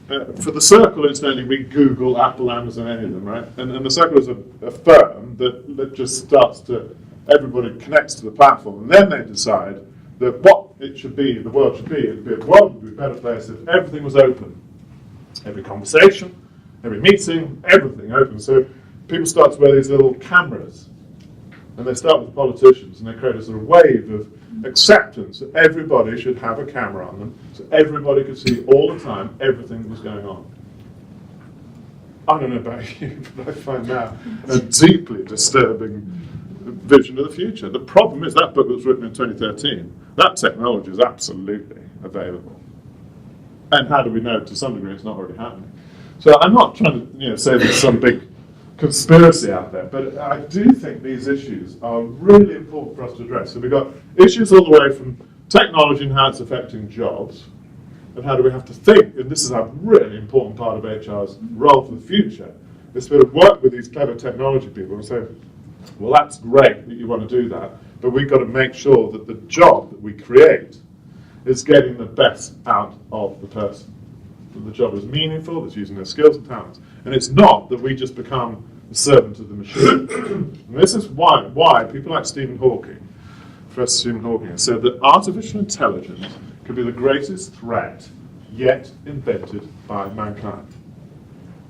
for The Circle, incidentally, we Google, Apple, Amazon, any of them, right? And The Circle is a firm that just starts to, everybody connects to the platform, and then they decide that what it should be, the world should be, the world would be a better place if everything was open. Every conversation, every meeting, everything open. So people start to wear these little cameras, and they start with politicians, and they create a sort of wave of acceptance that everybody should have a camera on them, so everybody could see all the time everything that was going on. I don't know about you, but I find that a deeply disturbing vision of the future. The problem is that book was written in 2013. That technology is absolutely available. And how do we know to some degree it's not already happening? So I'm not trying to say there's some big conspiracy out there, but I do think these issues are really important for us to address. So we've got issues all the way from technology and how it's affecting jobs, and how do we have to think, and this is a really important part of HR's role for the future, is to work with these clever technology people and say, well, that's great that you want to do that, but we've got to make sure that the job that we create is getting the best out of the person. That the job is meaningful, it's using their skills and talents. And it's not that we just become the servant of the machine. And this is why people like Stephen Hawking, Professor Stephen Hawking, has said that artificial intelligence could be the greatest threat yet invented by mankind.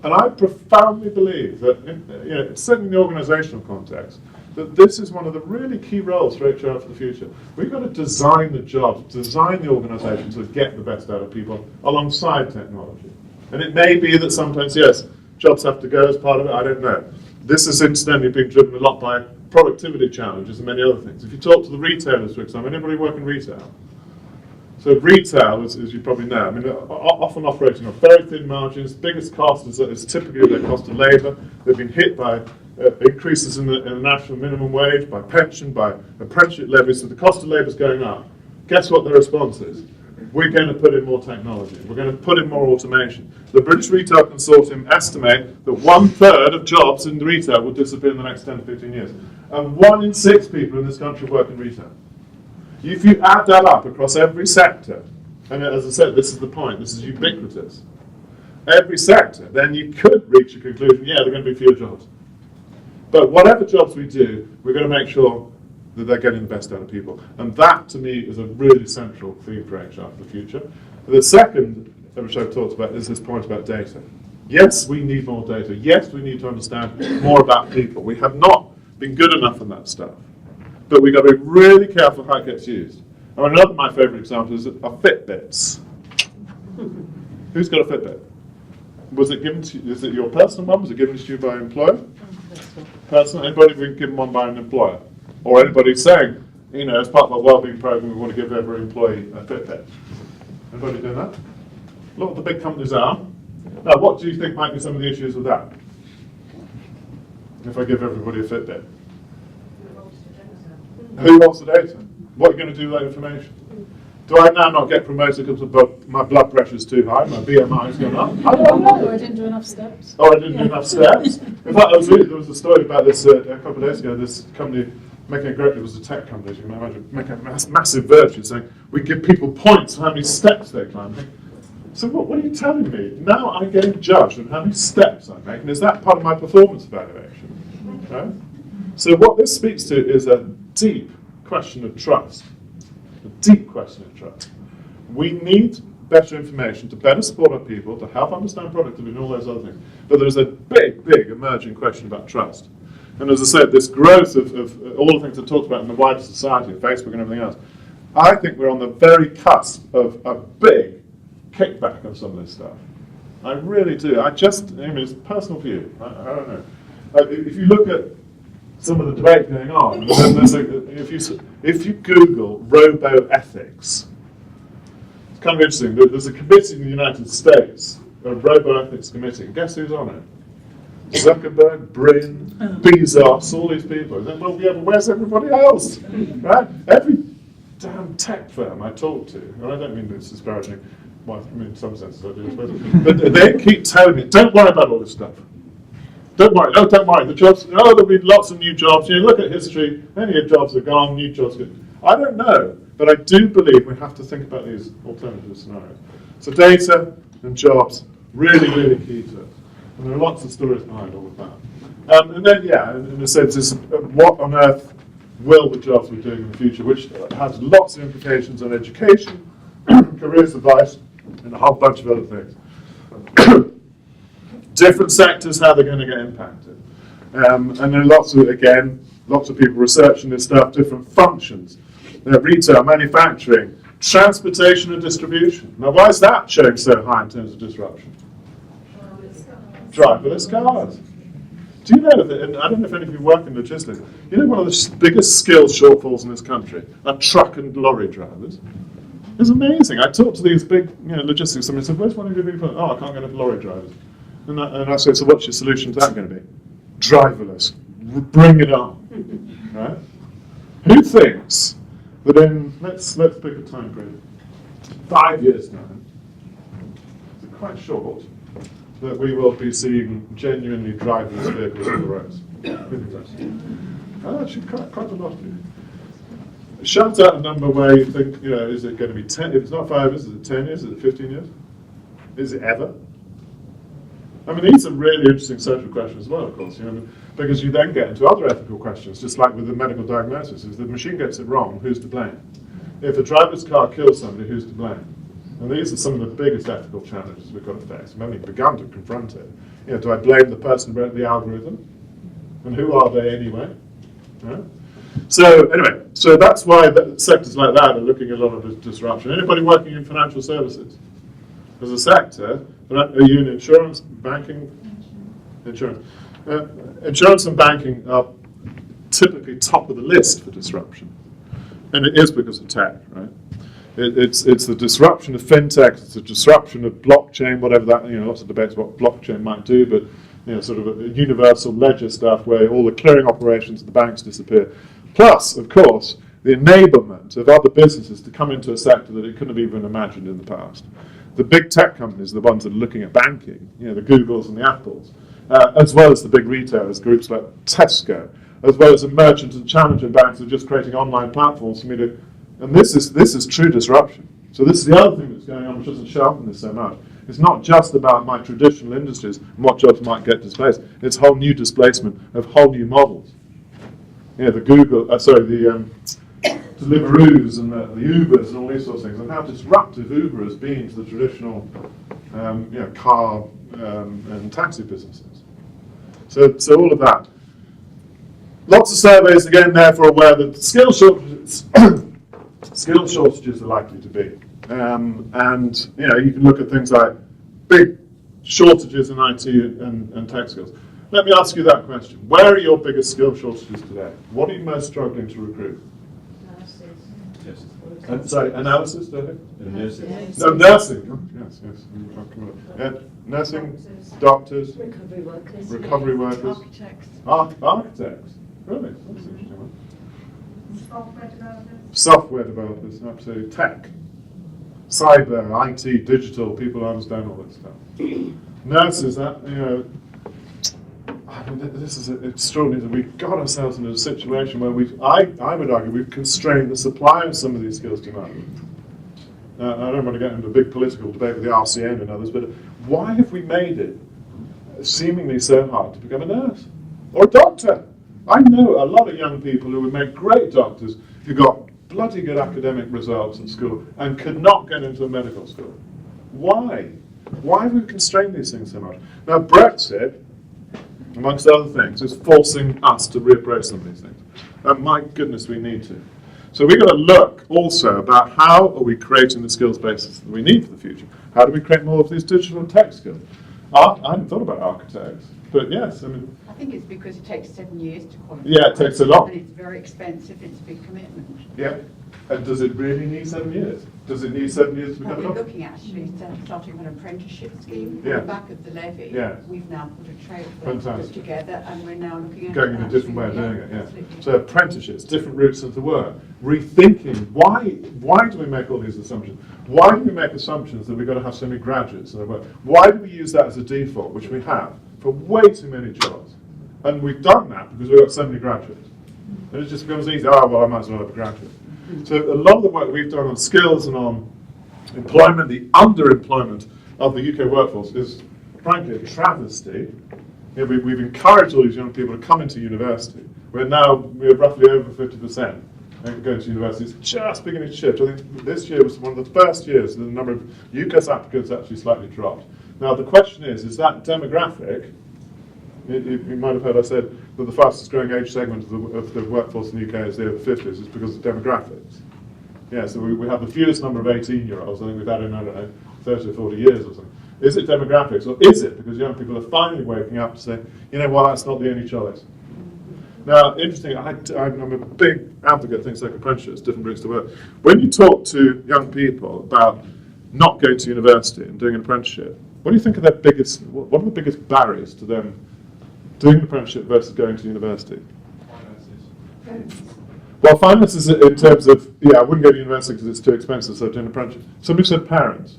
And I profoundly believe that, certainly in the organizational context, that this is one of the really key roles for HR for the future. We've got to design the jobs, design the organization to get the best out of people alongside technology. And it may be that sometimes, yes, jobs have to go as part of it, I don't know. This is incidentally being driven a lot by productivity challenges and many other things. If you talk to the retailers, for example, anybody work in retail? So retail, as you probably know, often operating on very thin margins. Biggest cost is typically their cost of labour. They've been hit by increases in the national minimum wage, by pension, by apprenticeship levies, so the cost of labour is going up. Guess what the response is? We're going to put in more technology. We're going to put in more automation. The British Retail Consortium estimate that 1/3 of jobs in the retail will disappear in the next 10 to 15 years. And 1 in 6 people in this country work in retail. If you add that up across every sector, and as I said, this is the point, this is ubiquitous, every sector, then you could reach a conclusion, yeah, there are going to be fewer jobs. But whatever jobs we do, we're going to make sure that they're getting the best out of people. And that, to me, is a really central theme for HR for the future. The second, which I've talked about, is this point about data. Yes, we need more data. Yes, we need to understand more about people. We have not been good enough on that stuff. But we've got to be really careful how it gets used. And another of my favourite examples are Fitbits. Who's got a Fitbit? Was it given to you, is it your personal one? Was it given to you by an employer? Personal? Anybody been given one by an employer? Or anybody saying, as part of our wellbeing program, we want to give every employee a Fitbit? Anybody doing that? A lot of the big companies are. Now, what do you think might be some of the issues with that? If I give everybody a Fitbit? Who wants the data? What are you going to do with that information? Do I now not get promoted because my blood pressure is too high, my BMI is going up? I don't know. Or I didn't do enough steps. Oh, I didn't do enough steps? In fact, there was a story about this a couple of days ago, this company making a great, it was a tech company, as you can imagine, making a massive virtue, saying we give people points for how many steps they climb. So what are you telling me? Now I'm getting judged on how many steps I'm making. Is that part of my performance evaluation? Okay? So what this speaks to is a deep question of trust. A deep question of trust. We need better information to better support our people, to help understand productivity and all those other things. But there's a big, big emerging question about trust. And as I said, this growth of all the things I've talked about in the wider society, Facebook and everything else, I think we're on the very cusp of a big kickback of some of this stuff. I really do. It's a personal view. I don't know. If you look at some of the debate going on, if you Google robo-ethics, it's kind of interesting. There's a committee in the United States, a robo-ethics committee, and guess who's on it? Zuckerberg, Brin, Bezos, all these people. And then, well, yeah, but where's everybody else? Right? Every damn tech firm I talk to, and I don't mean this disparaging, well, I mean in some senses I do, I suppose, but they keep telling me, don't worry about all this stuff. Don't worry, don't worry. The jobs, there'll be lots of new jobs. Look at history, many jobs are gone, new jobs are good. I don't know, but I do believe we have to think about these alternative scenarios. So data and jobs, really, really key to it. And there are lots of stories behind all of that. And then, in a sense, is what on earth will the jobs we're doing in the future, which has lots of implications on education, careers advice, and a whole bunch of other things. Different sectors, how they're going to get impacted. And there are lots of people researching this stuff, different functions. Retail, manufacturing, transportation and distribution. Now, why is that showing so high in terms of disruption? Driverless cars. Do you know that, and I don't know if any of you work in logistics, one of the biggest skills shortfalls in this country are truck and lorry drivers? It's amazing. I talked to these big logistics, somebody said, where's one of your people? Oh, I can't get enough lorry drivers. And I said, so what's your solution to that going to be? driverless. Bring it on. Right? Who thinks that in, let's pick a time period, 5 years now, it's quite short, that we will be seeing genuinely driverless vehicles on the roads? Actually, quite a lot of you. Shout out a number where you think, is it going to be 10? If it's not 5 years, is it 10 years? Is it 15 years? Is it ever? I mean, these are really interesting social questions as well, of course, because you then get into other ethical questions, just like with the medical diagnosis. If the machine gets it wrong, who's to blame? If a driverless car kills somebody, who's to blame? And these are some of the biggest ethical challenges we've got to face. We've only begun to confront it. Do I blame the person who wrote the algorithm? And who are they anyway? Right? So anyway, that's why sectors like that are looking at a lot of disruption. Anybody working in financial services? As a sector, are you in insurance, banking? Insurance. Insurance and banking are typically top of the list for disruption. And it is because of tech, right? It's the disruption of fintech, it's the disruption of blockchain, whatever that, lots of debates what blockchain might do, but sort of a universal ledger stuff where all the clearing operations of the banks disappear. Plus, of course, the enablement of other businesses to come into a sector that it couldn't have even imagined in the past. The big tech companies are the ones that are looking at banking, the Googles and the Apples, as well as the big retailers, groups like Tesco, as well as the merchant and challenger banks are just creating online platforms for me to, and this is true disruption. So this is the other thing that's going on, which doesn't show up in this so much. It's not just about my traditional industries and what jobs might get displaced. It's whole new displacement of whole new models. The Deliveroos and the Ubers and all these sorts of things, and how disruptive Uber has been to the traditional car and taxi businesses. So all of that. Lots of surveys, again, therefore aware that skill shortages are likely to be. And you can look at things like big shortages in IT and tech skills. Let me ask you that question. Where are your biggest skill shortages today? What are you most struggling to recruit? Sorry, analysis, do I think? Nursing. No, nursing. Oh, yes. Nursing, doctors, recovery workers, architects. Really? That's an interesting one. Software developers, absolutely. Tech, cyber, IT, digital, people who understand all that stuff. Nurses, this is extraordinary that we've got ourselves into a situation where I would argue we've constrained the supply of some of these skills demand. I don't want to get into a big political debate with the RCN and others, but why have we made it seemingly so hard to become a nurse or a doctor? I know a lot of young people who would make great doctors who got bloody good academic results at school and could not get into a medical school. Why? Why have we constrained these things so much? Now, Brexit, amongst other things, is forcing us to reappraise some of these things. And my goodness, we need to. So we've got to look also about how are we creating the skills bases that we need for the future. How do we create more of these digital and tech skills? I hadn't thought about architects, but yes, I think it's because it takes 7 years to qualify. Yeah, it takes a lot. And it's very expensive, it's a big commitment. Yeah. And does it really need 7 years? Does it need 7 years to What become we're a doctor? looking at actually starting an apprenticeship scheme Yeah. on the back of the levy. Yeah. We've now put a trade Fantastic. together and we're now looking at Going in a different way of doing it, yeah. absolutely. So apprenticeships, different routes into work, rethinking, why do we make all these assumptions? Why do we make assumptions that we've got to have so many graduates in our work? Why do we use that as a default, which we have, for way too many jobs? And we've done that because we've got so many graduates. And it just becomes easy, I might as well have a graduate. So a lot of the work we've done on skills and on employment, the underemployment of the UK workforce is frankly a travesty. We've encouraged all these young people to come into university. We're roughly over 50% going to university. It's just beginning to shift. I think this year was one of the first years that the number of UCAS applicants actually slightly dropped. Now the question is that demographic? You might have heard I said that the fastest growing age segment of the workforce in the UK is the over 50s. It's because of demographics. Yeah, so we have the fewest number of 18-year-olds. I think we've had in, 30 or 40 years or something. Is it demographics, or is it because young people are finally waking up to say, that's not the only choice? Now, interesting, I'm a big advocate of things like apprenticeships, different routes to work. When you talk to young people about not going to university and doing an apprenticeship, what do you think are what are the biggest barriers to them doing the apprenticeship versus going to university? Finances. Well, finances in terms of, I wouldn't go to university because it's too expensive, so doing an apprenticeship. Somebody said parents.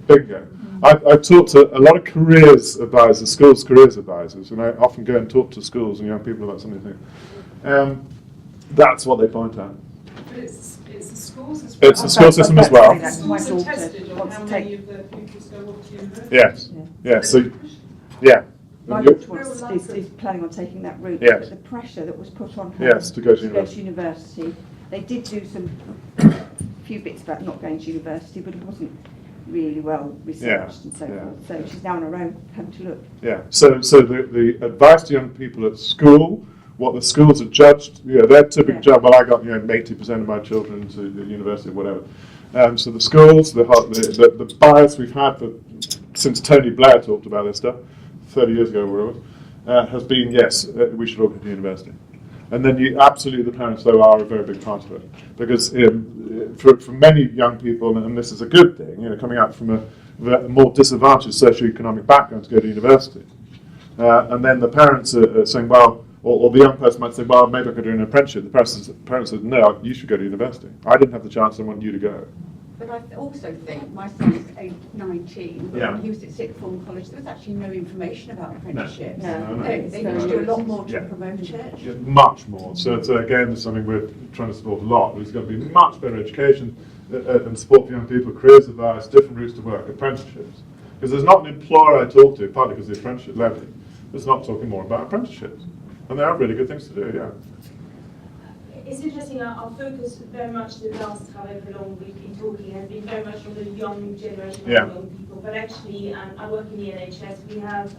Bingo. I talk to a lot of careers advisors, schools careers advisors, and I often go and talk to schools and young people about some of these things. That's what they point out. But it's the schools as well. It's the school system as well. The schools are tested on how many of the pupils go off to university. Yes. Yeah. So, yeah. My You- daughter is planning on taking that route, Yes. but the pressure that was put on her Yes, to go to university. They did do some few bits about not going to university, but it wasn't really well researched and so forth. So she's now on her own, having to look. Yeah. So the advice to young people at school, what the schools are judged, their typical job. Well, I got 80% of my children to the university or whatever. So the schools, the bias we've had since Tony Blair talked about this stuff 30 years ago, whatever it was, has been yes, we should all go to university. And then absolutely the parents though are a very big part of it, because for many young people, and this is a good thing, coming out from a more disadvantaged socioeconomic background to go to university, and then the parents are saying, well, or the young person might say, well, maybe I could do an apprenticeship. The parents said, no, you should go to university. I didn't have the chance, I want you to go. But I also think my son is age 19. Yeah. He was at sixth form college. There was actually no information about apprenticeships. No. They need to do a lot more to Yeah. promote it. Yeah, much more. So again, it's something we're trying to support a lot. There's got to be much better education and support for young people, careers advice, different routes to work, apprenticeships. Because there's not an employer I talk to, partly because of the apprenticeship levy, that's not talking more about apprenticeships. And they are really good things to do, yeah. It's interesting, our focus very much the last however long we've been talking has been very much on the young generation of young people. But actually, I work in the NHS, we have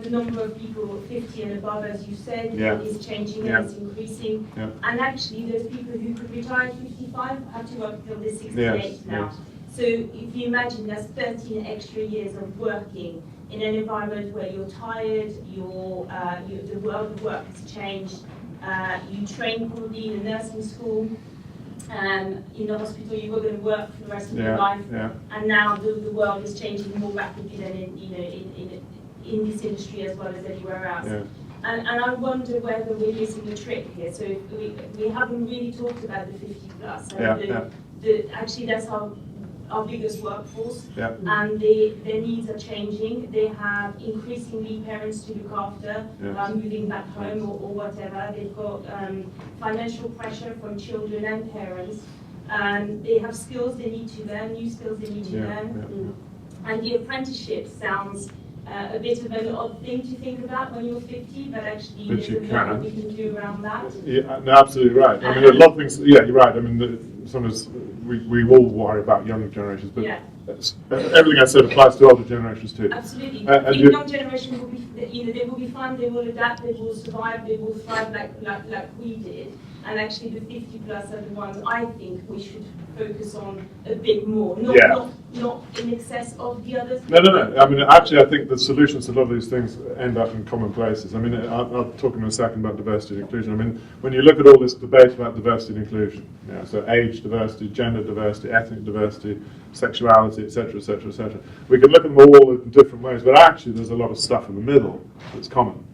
the number of people 50 and above, as you said, is changing and it's increasing. Yeah. And actually, those people who could retire at 55 have to work until they're 68 now. Yes. So if you imagine that's 13 extra years of working in an environment where you're tired, the world of work has changed. You train probably in a nursing school, in a hospital. You were going to work for the rest of your life, and now the world is changing more rapidly than in this industry as well as anywhere else. Yeah. And I wonder whether we're missing a trick here. So we haven't really talked about the 50 plus. Actually, that's our biggest workforce, and their needs are changing. They have increasingly parents to look after, moving back home or whatever. They've got financial pressure from children and parents. They have skills they need to learn, new skills they need to learn. And the apprenticeship sounds a bit of an odd thing to think about when you're 50, but actually there's a lot we can do around that. Yeah, no, absolutely right. I mean, a lot of things, you're right. I mean, sometimes we all worry about younger generations, but everything I said applies to older generations too. Absolutely. The young generation will be, they will be fine, they will adapt, they will survive, they will thrive like we did. And actually the 50 plus are the ones I think we should focus on a bit more, not in excess of the others. No. I mean, actually, I think the solutions to a lot of these things end up in common places. I mean, I'll talk in a second about diversity and inclusion. I mean, when you look at all this debate about diversity and inclusion, so age diversity, gender diversity, ethnic diversity, sexuality, etc., etc., etc., we can look at them all in different ways, but actually there's a lot of stuff in the middle that's common.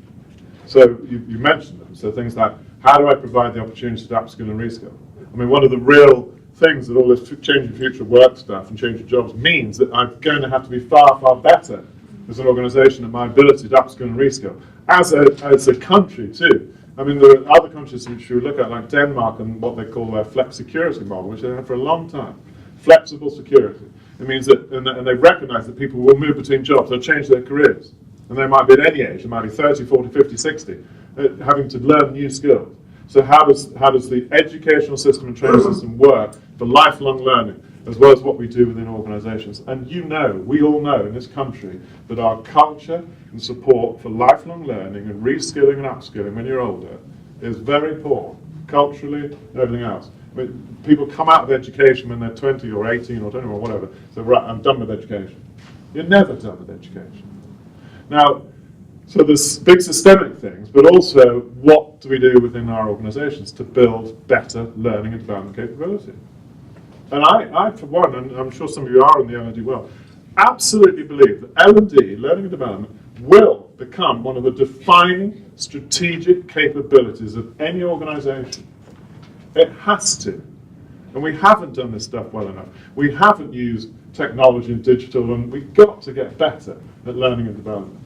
So you mentioned them. So things like, how do I provide the opportunity to upskill and reskill? I mean, one of the real things that all this changing future work stuff and changing jobs means that I'm going to have to be far, far better as an organisation at my ability to upskill and reskill. As a country too. I mean, there are other countries which you look at, like Denmark, and what they call their flex security model, which they have for a long time. Flexible security. It means that, and they recognise that people will move between jobs, they'll change their careers. And they might be at any age, they might be 30, 40, 50, 60, having to learn new skills. So how does the educational system and training system work for lifelong learning, as well as what we do within organisations? And we all know in this country that our culture and support for lifelong learning and reskilling and upskilling when you're older is very poor, culturally and everything else. I mean, people come out of education when they're 20 or 18 or 21 or whatever, so right, I'm done with education. You're never done with education. Now, so there's big systemic things, but also what do we do within our organisations to build better learning and development capability? And I, for one, and I'm sure some of you are in the L&D world, absolutely believe that L&D, learning and development, will become one of the defining strategic capabilities of any organisation. It has to. And we haven't done this stuff well enough. We haven't used technology and digital, and we've got to get better at learning and development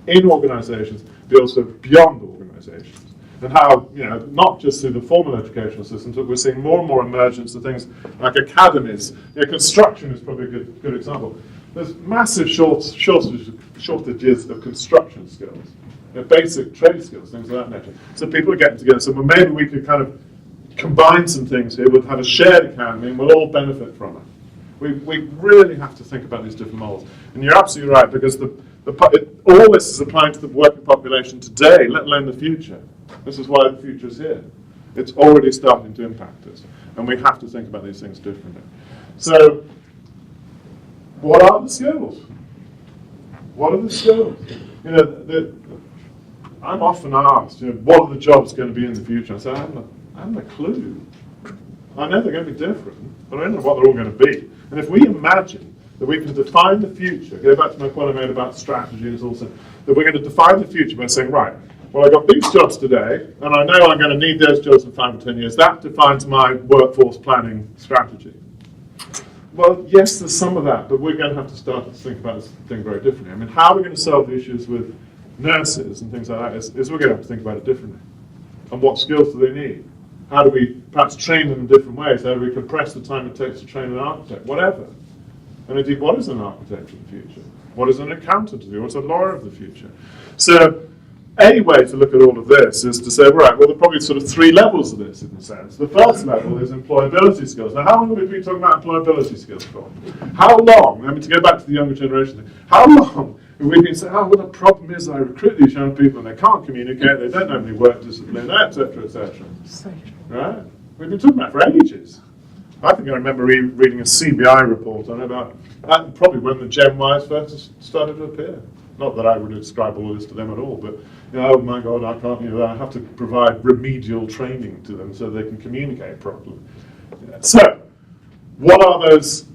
in organisations, but also beyond organisations. And how, not just through the formal educational systems, but we're seeing more and more emergence of things like academies. Construction is probably a good example. There's massive shortages of construction skills, basic trade skills, things of that nature. So people are getting together. So maybe we could kind of combine some things here. We'll have a shared academy, and we'll all benefit from it. We really have to think about these different models. And you're absolutely right, because all this is applying to the working population today, let alone the future. This is why the future is here. It's already starting to impact us, and we have to think about these things differently. So, what are the skills? What are the skills? I'm often asked, what are the jobs going to be in the future? I say, I haven't a clue. I know they're going to be different, but I don't know what they're all going to be. And if we imagine that we can define the future, go back to my point I made about strategy, is also that we're going to define the future by saying, right, well, I got these jobs today, and I know I'm going to need those jobs in 5 or 10 years. That defines my workforce planning strategy. Well, yes, there's some of that, but we're going to have to start to think about this thing very differently. I mean, how are we going to solve the issues with nurses and things like that is we're going to have to think about it differently. And what skills do they need? How do we perhaps train them in different ways? How do we compress the time it takes to train an architect? Whatever. And indeed, what is an architect of the future? What is an accountant to do? What's a lawyer of the future? So, a way to look at all of this is to say, right, well, there are probably sort of 3 levels of this, in a sense. The first level is employability skills. Now, how long have we been talking about employability skills for? How long, to go back to the younger generation thing, how long have we been saying, well, the problem is I recruit these young people and they can't communicate, they don't have any work discipline, etc., etc. Right? We've been talking about it for ages. I think I remember reading a CBI report on about probably when the Gen Ys first started to appear. Not that I would describe all of this to them at all, but oh my God, I can't. I have to provide remedial training to them so they can communicate properly. So, what are those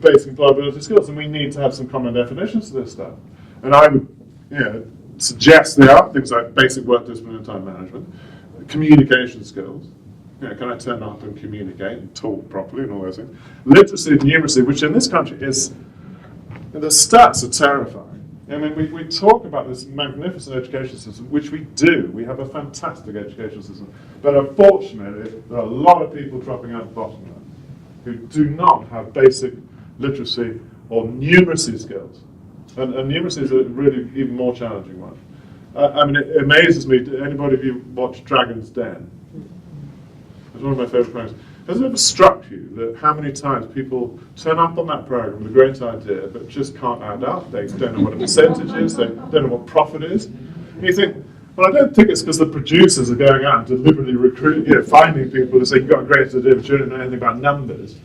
basic employability skills? And we need to have some common definitions of this stuff. And I would, suggest there are things like basic work discipline and time management, communication skills. Can I turn up and communicate and talk properly and all those things? Literacy and numeracy, which in this country is, the stats are terrifying. I mean, we talk about this magnificent education system, which we do. We have a fantastic education system. But unfortunately, there are a lot of people dropping out the bottom line who do not have basic literacy or numeracy skills. And numeracy is a really even more challenging one. It amazes me. Anybody of you watch Dragon's Den? It's one of my favourite programs. Has it ever struck you that how many times people turn up on that program with a great idea but just can't add up? They don't know what a percentage is, they don't know what profit is. And you think, well, I don't think it's because the producers are going out and deliberately recruiting, finding people to say, you've got a great idea but you don't know anything about numbers.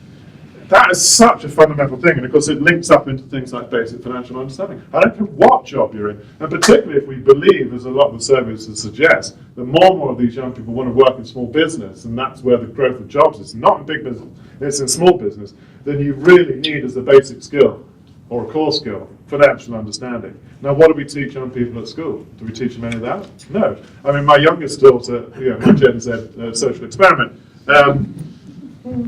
That is such a fundamental thing, and of course it links up into things like basic financial understanding. I don't care what job you're in, and particularly if we believe, as a lot of the surveys suggest, that more and more of these young people want to work in small business, and that's where the growth of jobs is, not in big business, it's in small business, then you really need as a basic skill, or a core skill, financial understanding. Now, what do we teach young people at school? Do we teach them any of that? No. My youngest daughter, my Gen Z social experiment,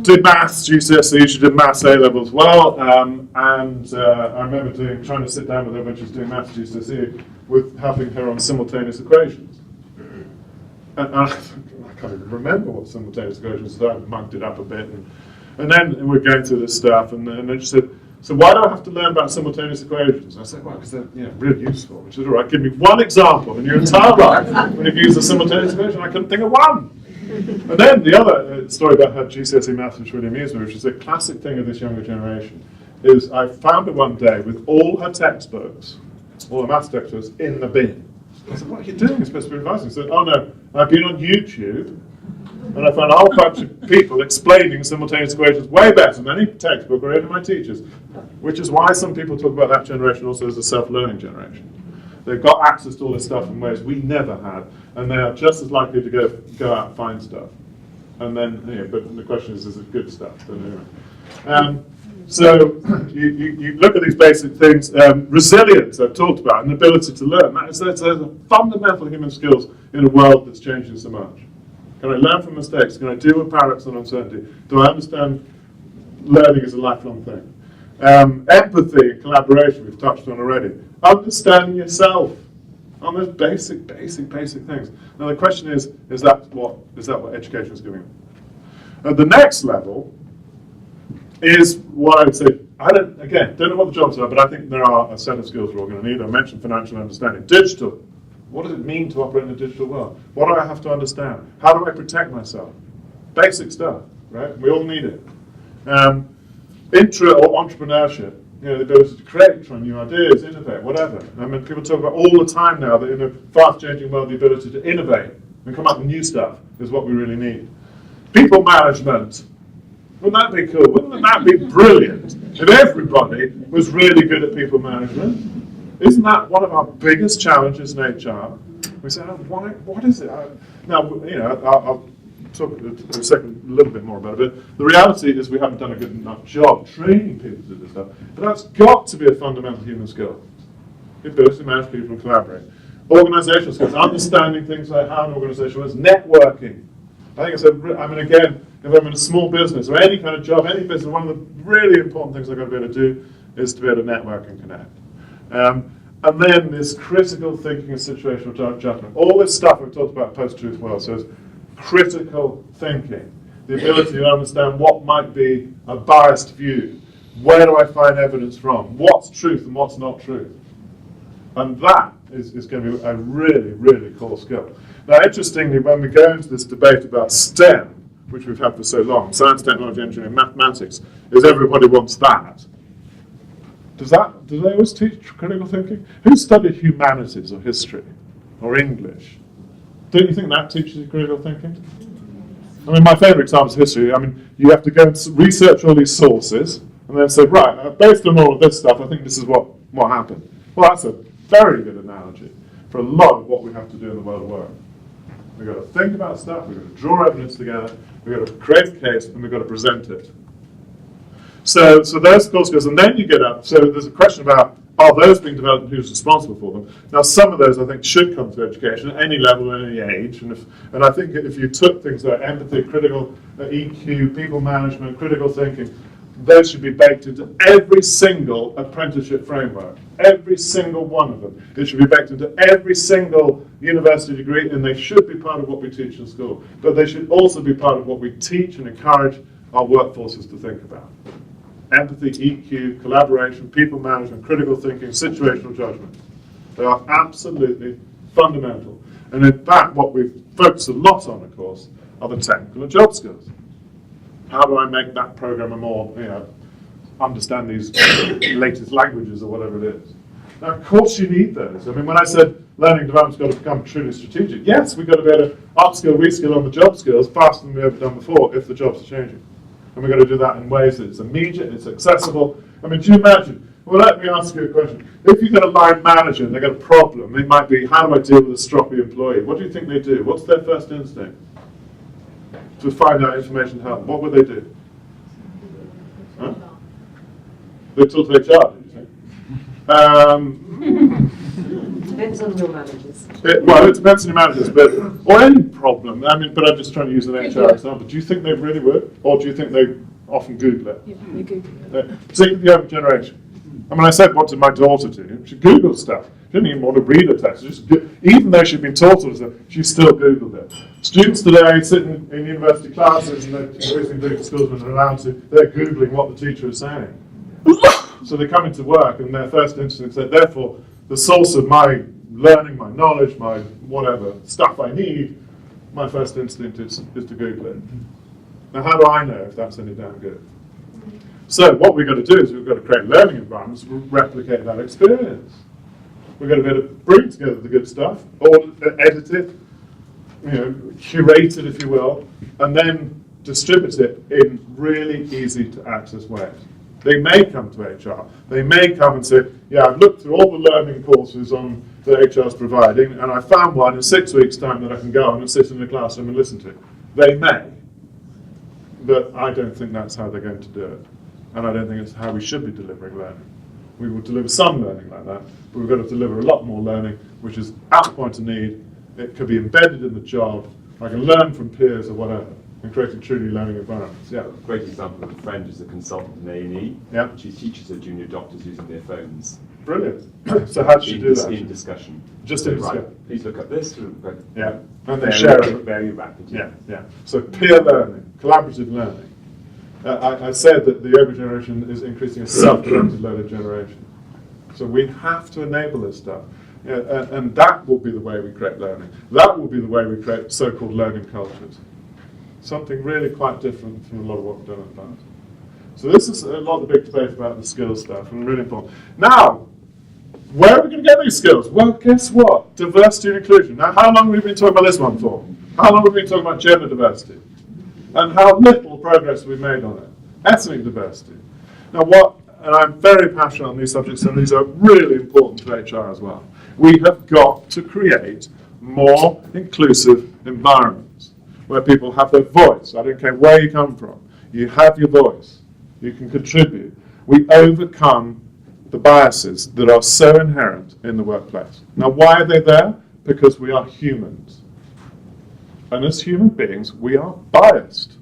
did maths, GCSE, she did maths A-level as well, and I remember trying to sit down with her when she was doing maths GCSE with helping her on simultaneous equations. And I can't even remember what simultaneous equations, so I mugged it up a bit. And then we're going through this stuff, and then she said, so why do I have to learn about simultaneous equations? I said, well, because they're really useful. She said, all right, give me one example in your entire life when you've used a simultaneous equation. I couldn't think of one. And then the other story about her GCSE maths, which really amused me, which is a classic thing of this younger generation, is I found her one day with all her textbooks, all the maths textbooks, in the bin. I said, what are you doing? You're supposed to be revising. She said, oh no, I've been on YouTube, and I found a whole bunch of people explaining simultaneous equations way better than any textbook or any of my teachers, which is why some people talk about that generation also as a self-learning generation. They've got access to all this stuff in ways we never had, and they are just as likely to go out and find stuff. And then, but the question is it good stuff? But anyway. So you look at these basic things. Resilience, I've talked about, and the ability to learn. That's a fundamental human skills in a world that's changing so much. Can I learn from mistakes? Can I deal with paradox and uncertainty? Do I understand learning is a lifelong thing? Empathy and collaboration, we've touched on already. Understanding yourself on those basic things. Now the question is that what education is giving? At the next level is what I would say, don't know what the jobs are, but I think there are a set of skills we're all going to need. I mentioned financial understanding. Digital. What does it mean to operate in a digital world? What do I have to understand? How do I protect myself? Basic stuff, right? We all need it. Intra or entrepreneurship, the ability to create, try new ideas, innovate, whatever. I mean, people talk about all the time now that in a fast-changing world, the ability to innovate and come up with new stuff is what we really need. People management. Wouldn't that be cool? Wouldn't that be brilliant if everybody was really good at people management? Isn't that one of our biggest challenges in HR? We say, why? What is it? I'll talk in a second a little bit more about it. But the reality is we haven't done a good enough job training people to do this stuff. But that's got to be a fundamental human skill. The ability to manage people and collaborate. Organizational skills, understanding things like how an organization works, networking. I think again, if I'm in a small business or any kind of job, any business, one of the really important things I've got to be able to do is to be able to network and connect. And then this critical thinking and situational judgment. All this stuff we've talked about post-truth world. So it's critical thinking, the ability to understand what might be a biased view. Where do I find evidence from? What's truth and what's not truth? And that is going to be a really, really core skill. Now, interestingly, when we go into this debate about STEM, which we've had for so long, science, technology, engineering, mathematics, is everybody wants that. Do they always teach critical thinking? Who studied humanities or history or English? Don't you think that teaches you critical thinking? I mean, my favourite example is history. I mean, you have to go and research all these sources and then say, right, based on all of this stuff, I think this is what happened. Well, that's a very good analogy for a lot of what we have to do in the world of work. We've got to think about stuff, we've got to draw evidence together, we've got to create a case, and we've got to present it. So those core skills, and then you get up, so there's a question about, are those being developed and who's responsible for them? Now, some of those, I think, should come to education at any level and any age, and I think if you took things like empathy, critical EQ, people management, critical thinking, those should be baked into every single apprenticeship framework, every single one of them. It should be baked into every single university degree, and they should be part of what we teach in school. But they should also be part of what we teach and encourage our workforces to think about. Empathy, EQ, collaboration, people management, critical thinking, situational judgment. They are absolutely fundamental. And in fact, what we've focused a lot on, of course, are the technical and job skills. How do I make that programmer more, understand these latest languages or whatever it is? Now, of course you need those. I mean, when I said learning development's got to become truly strategic, yes, we've got to be able to upskill, reskill on the job skills faster than we've ever done before if the jobs are changing. And we've got to do that in ways that it's immediate, it's accessible. I mean, do you imagine? Well, let me ask you a question. If you've got a line manager and they've got a problem, it might be, how do I deal with a stroppy employee? What do you think they do? What's their first instinct? To find out information to help. What would they do? Huh? They talk to HR, did you say? Depends on your managers. It depends on your managers, or any problem. I mean, but I'm just trying to use an HR example. Do you think they really would, or do you think they often Google it? Yeah, they Google it. Particularly the younger generation. I mean, I said, what did my daughter do? She Googled stuff. She didn't even want to read a text. Even though she'd been taught all this stuff, she still Googled it. Students today sitting in university classes and they're increasingly doing schools when they're allowed to, they're Googling what the teacher is saying. So they come into work and their first instinct is, therefore, the source of my learning, my knowledge, my whatever stuff I need, my first instinct is to Google it. Now, how do I know if that's any damn good? So what we've got to do is we've got to create learning environments to replicate that experience. We've got to be able to bring together the good stuff, or edit it, curate it, if you will, and then distribute it in really easy to access ways. They may come to HR. They may come and say, yeah, I've looked through all the learning courses that HR is providing, and I found one in 6 weeks' time that I can go on and sit in the classroom and listen to. They may, but I don't think that's how they're going to do it. and I don't think it's how we should be delivering learning. We will deliver some learning like that, but we've got to deliver a lot more learning, which is at the point of need. It could be embedded in the job. I can learn from peers or whatever, and create a truly learning environment. Yeah. A great example of a friend is a consultant in A&E. Yeah. She teaches her junior doctors using their phones. Brilliant. So how does she do that? In discussion. Just in Right, discussion. please look at this. Yeah. And they share it. Very rapidly. Yeah, yeah. So peer learning, collaborative learning. I said that the younger generation is increasing a self-directed learning generation. So we have to enable this stuff. Yeah, and that will be the way we create learning. That will be the way we create so-called learning cultures. Something really quite different from a lot of what we've done in the past. So this is a lot of the big debate about the skills stuff, and really important. Now, where are we going to get these skills? Well, guess what? Diversity and inclusion. Now, how long have we been talking about this one for? How long have we been talking about gender diversity? And how little progress we've made on it. Ethnic diversity. Now, and I'm very passionate on these subjects, and these are really important to HR as well. We have got to create more inclusive environments where people have their voice. I don't care where you come from. You have your voice. You can contribute. We overcome the biases that are so inherent in the workplace. Now, why are they there? Because we are humans. And as human beings, we are biased.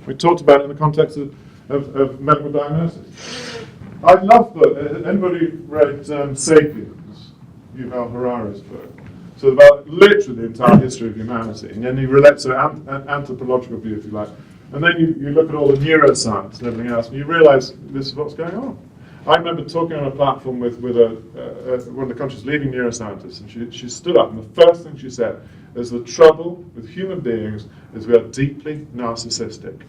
We talked about it in the context of medical diagnosis. I love book. Anybody read *Sapiens*, Yuval Harari's book? So about literally the entire history of humanity, and then you relate to an anthropological view, if you like. And then you look at all the neuroscience and everything else, and you realise this is what's going on. I remember talking on a platform with one of the country's leading neuroscientists, and she stood up, and the first thing she said is the trouble with human beings is we are deeply narcissistic.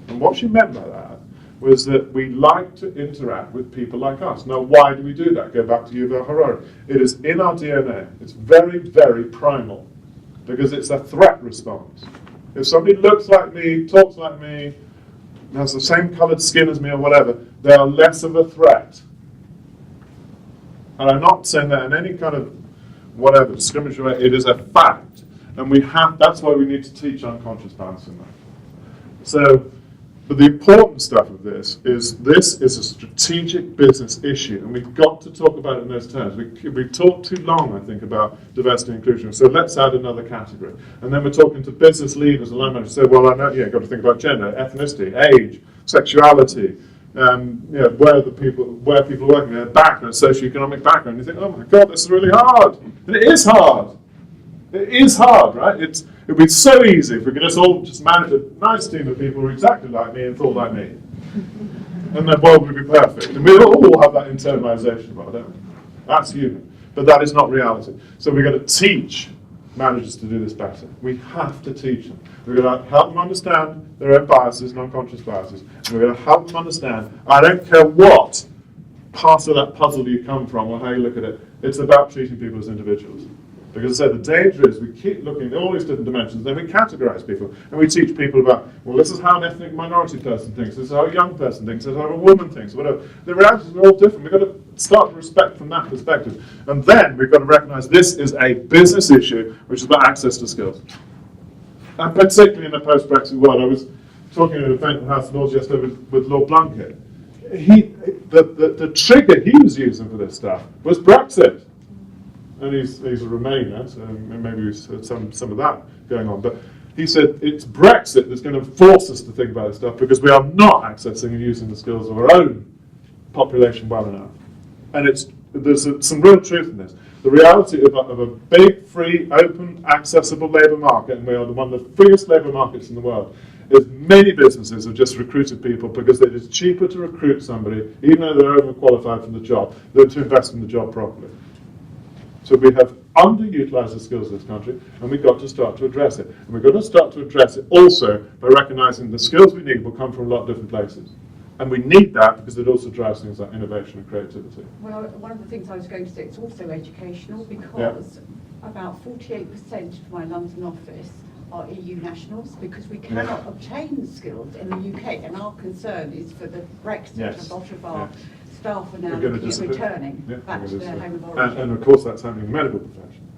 And what she meant by that was that we like to interact with people like us. Now, why do we do that? Go back to Yuval Harari. It is in our DNA. It's very, very primal, because it's a threat response. If somebody looks like me, talks like me, has the same coloured skin as me or whatever, they are less of a threat. And I'm not saying that in any kind of whatever discriminatory way. It is a fact. And that's why we need to teach unconscious bias in that. So, but the important stuff of this is a strategic business issue, and we've got to talk about it in those terms. We've talked too long, I think, about diversity and inclusion, so let's add another category. And then we're talking to business leaders and line managers, say, well, I know, you've got to think about gender, ethnicity, age, sexuality, where people are working, their background, socioeconomic background. You think, oh my God, this is really hard. And it is hard. It is hard, right? It would be so easy if we could just manage a nice team of people who are exactly like me and thought like me. And the world would be perfect. And we all have that internalization of it, don't we? That's human. But that is not reality. So we've got to teach managers to do this better. We have to teach them. We've got to help them understand their own biases, non-conscious biases. And we've got to help them understand, I don't care what part of that puzzle you come from or how you look at it, it's about treating people as individuals. Because I said, the danger is we keep looking at all these different dimensions, then we categorize people, and we teach people about, well, this is how an ethnic minority person thinks, this is how a young person thinks, this is how a woman thinks, whatever. The realities are all different. We've got to start to respect from that perspective. And then we've got to recognize this is a business issue, which is about access to skills. And particularly in the post-Brexit world, I was talking at an event in House of Lords yesterday with Lord Blunkett. The trigger he was using for this stuff was Brexit. And he's a Remainer, so maybe we've heard some of that going on. But he said it's Brexit that's going to force us to think about this stuff because we are not accessing and using the skills of our own population well enough. And there's some real truth in this. The reality of a big, free, open, accessible labour market, and we are one of the freest labour markets in the world, is many businesses have just recruited people because it is cheaper to recruit somebody, even though they're overqualified for the job, than to invest in the job properly. So we have underutilised the skills of this country, and we've got to start to address it. And we've got to start to address it also by recognising the skills we need will come from a lot of different places. And we need that because it also drives things like innovation and creativity. Well, one of the things I was going to say, it's also educational because about 48% of my London office are EU nationals because we cannot obtain skills in the UK, and our concern is for the Brexit. A lot of our staff are now returning back to their home of origin. And of course that's happening in the medical profession.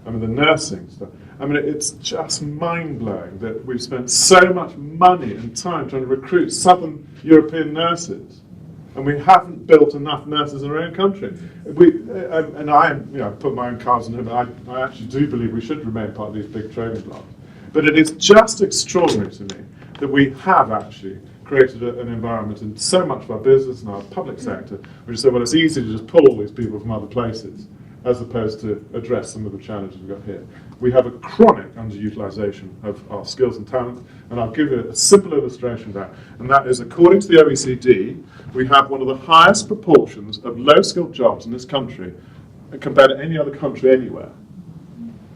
I mean the nursing stuff. I mean, it's just mind-blowing that we've spent so much money and time trying to recruit Southern European nurses, and we haven't built enough nurses in our own country. And I put my own cards in it. I actually do believe we should remain part of these big trading blocks. But it is just extraordinary to me that we have actually created an environment in so much of our business and our public sector, which is well, it's easy to just pull all these people from other places, as opposed to address some of the challenges we've got here. We have a chronic underutilisation of our skills and talent, and I'll give you a simple illustration of that, and that is, according to the OECD, we have one of the highest proportions of low-skilled jobs in this country compared to any other country anywhere.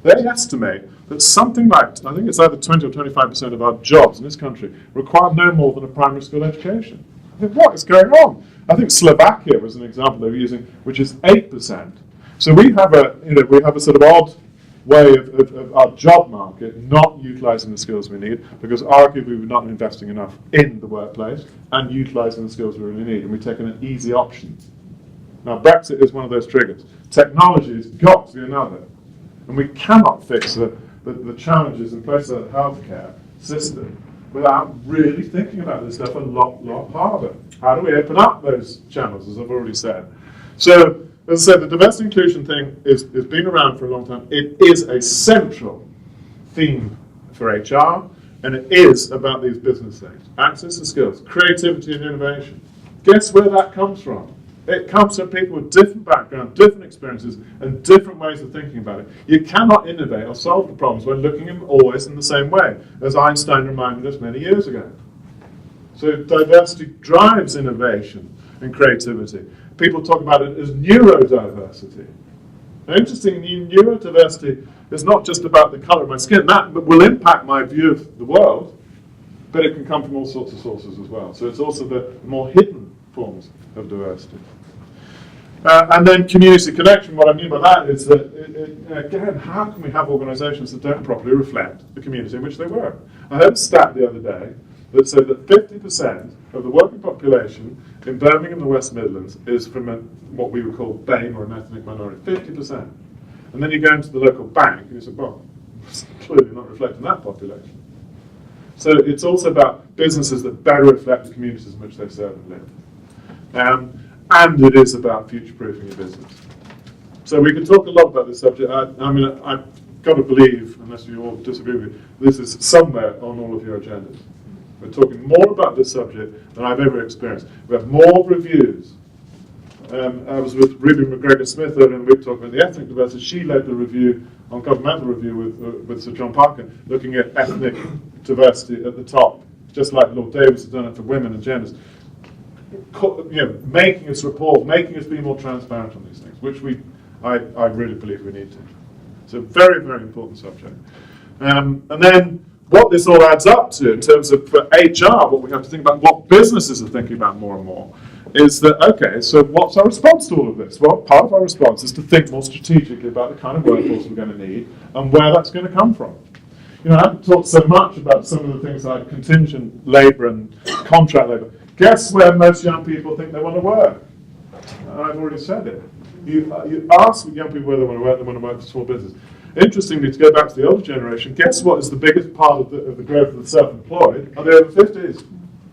They estimate that something like, I think it's either 20 or 25% of our jobs in this country require no more than a primary school education. I think, what is going on? I think Slovakia was an example they were using, which is 8%. So we have a sort of odd way of our job market not utilising the skills we need, because arguably we're not investing enough in the workplace and utilising the skills we really need, and we've taken an easy option. Now Brexit is one of those triggers. Technology has got to be another, and we cannot fix the challenges in places like the healthcare system without really thinking about this stuff a lot harder. How do we open up those channels, as I've already said? So, as I said, the diversity inclusion thing has been around for a long time. It is a central theme for HR, and it is about these business things. Access to skills, creativity and innovation. Guess where that comes from? It comes from people with different backgrounds, different experiences, and different ways of thinking about it. You cannot innovate or solve the problems by looking at them always in the same way, as Einstein reminded us many years ago. So diversity drives innovation and creativity. People talk about it as neurodiversity. Now, interestingly, neurodiversity is not just about the colour of my skin. That will impact my view of the world, but it can come from all sorts of sources as well. So it's also the more hidden forms of diversity. And then community connection. What I mean by that is that, again, how can we have organisations that don't properly reflect the community in which they work? I heard a stat the other day that said that 50% of the working population in Birmingham and the West Midlands is from what we would call BAME, or an ethnic minority. 50%. And then you go into the local bank and you say, well, it's clearly not reflecting that population. So it's also about businesses that better reflect the communities in which they serve and live. And it is about future-proofing your business. So we can talk a lot about this subject. I mean, I've got to believe, unless you all disagree with me, this is somewhere on all of your agendas. We're talking more about this subject than I've ever experienced. We have more reviews. I was with Ruby McGregor-Smith earlier in the week talking about the ethnic diversity. She led the review, on governmental review with Sir John Parker, looking at ethnic diversity at the top, just like Lord Davis has done it for women and genders. Making us report, making us be more transparent on these things, which I really believe we need to. It's a very, very important subject. And then what this all adds up to in terms of for HR, what we have to think about, what businesses are thinking about more and more, is that, okay, so what's our response to all of this? Well, part of our response is to think more strategically about the kind of workforce we're going to need and where that's going to come from. I haven't talked so much about some of the things like contingent labour and contract labour. Guess where most young people think they want to work? I've already said it. You ask young people where they want to work for small business. Interestingly, to go back to the older generation, guess what is the biggest part of the growth of the self-employed? Are the over 50s.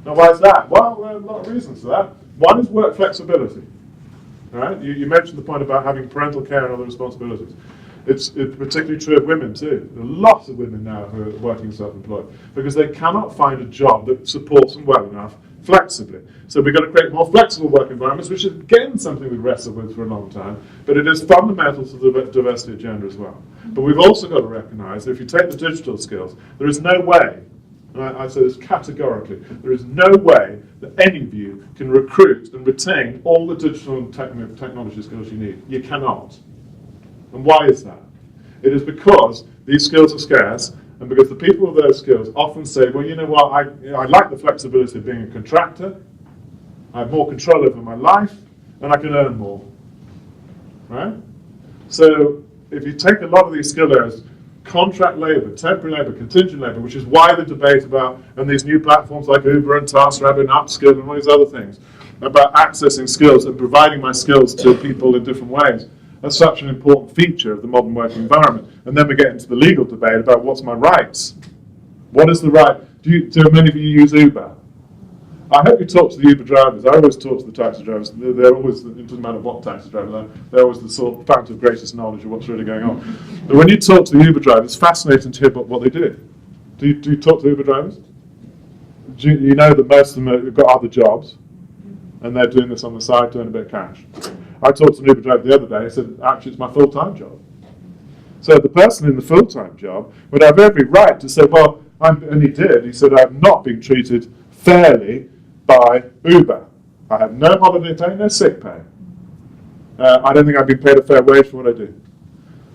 Now, why is that? Well, there are a lot of reasons for that. One is work flexibility. All right? You mentioned the point about having parental care and other responsibilities. It's particularly true of women too. There are lots of women now who are working self-employed because they cannot find a job that supports them well enough flexibly. So we've got to create more flexible work environments, which is again something we've wrestled with for a long time, but it is fundamental to the diversity agenda as well. But we've also got to recognise that if you take the digital skills, there is no way, and I say this categorically, there is no way that any of you can recruit and retain all the digital and technology skills you need. You cannot. And why is that? It is because these skills are scarce, and because the people with those skills often say, well, you know what, I like the flexibility of being a contractor, I have more control over my life, and I can earn more. Right? So if you take a lot of these skill areas, contract labour, temporary labour, contingent labour, which is why the debate about, and these new platforms like Uber and TaskRabbit and Upskill and all these other things, about accessing skills and providing my skills to people in different ways, as such an important feature of the modern working environment. And then we get into the legal debate about what's my rights. What is the right? Do many of you use Uber? I hope you talk to the Uber drivers. I always talk to the taxi drivers. They're always, it doesn't matter what taxi driver, they're always the sort of fount of greatest knowledge of what's really going on. But when you talk to the Uber drivers, it's fascinating to hear about what they do. Do you talk to Uber drivers? Do you know that most of them have got other jobs, and they're doing this on the side to earn a bit of cash? I talked to an Uber driver the other day. He said, actually, it's my full-time job. So the person in the full-time job would have every right to say, well, and he did. He said, I'm not being treated fairly by Uber. I have no holiday pay, no sick pay. I don't think I've been paid a fair wage for what I do.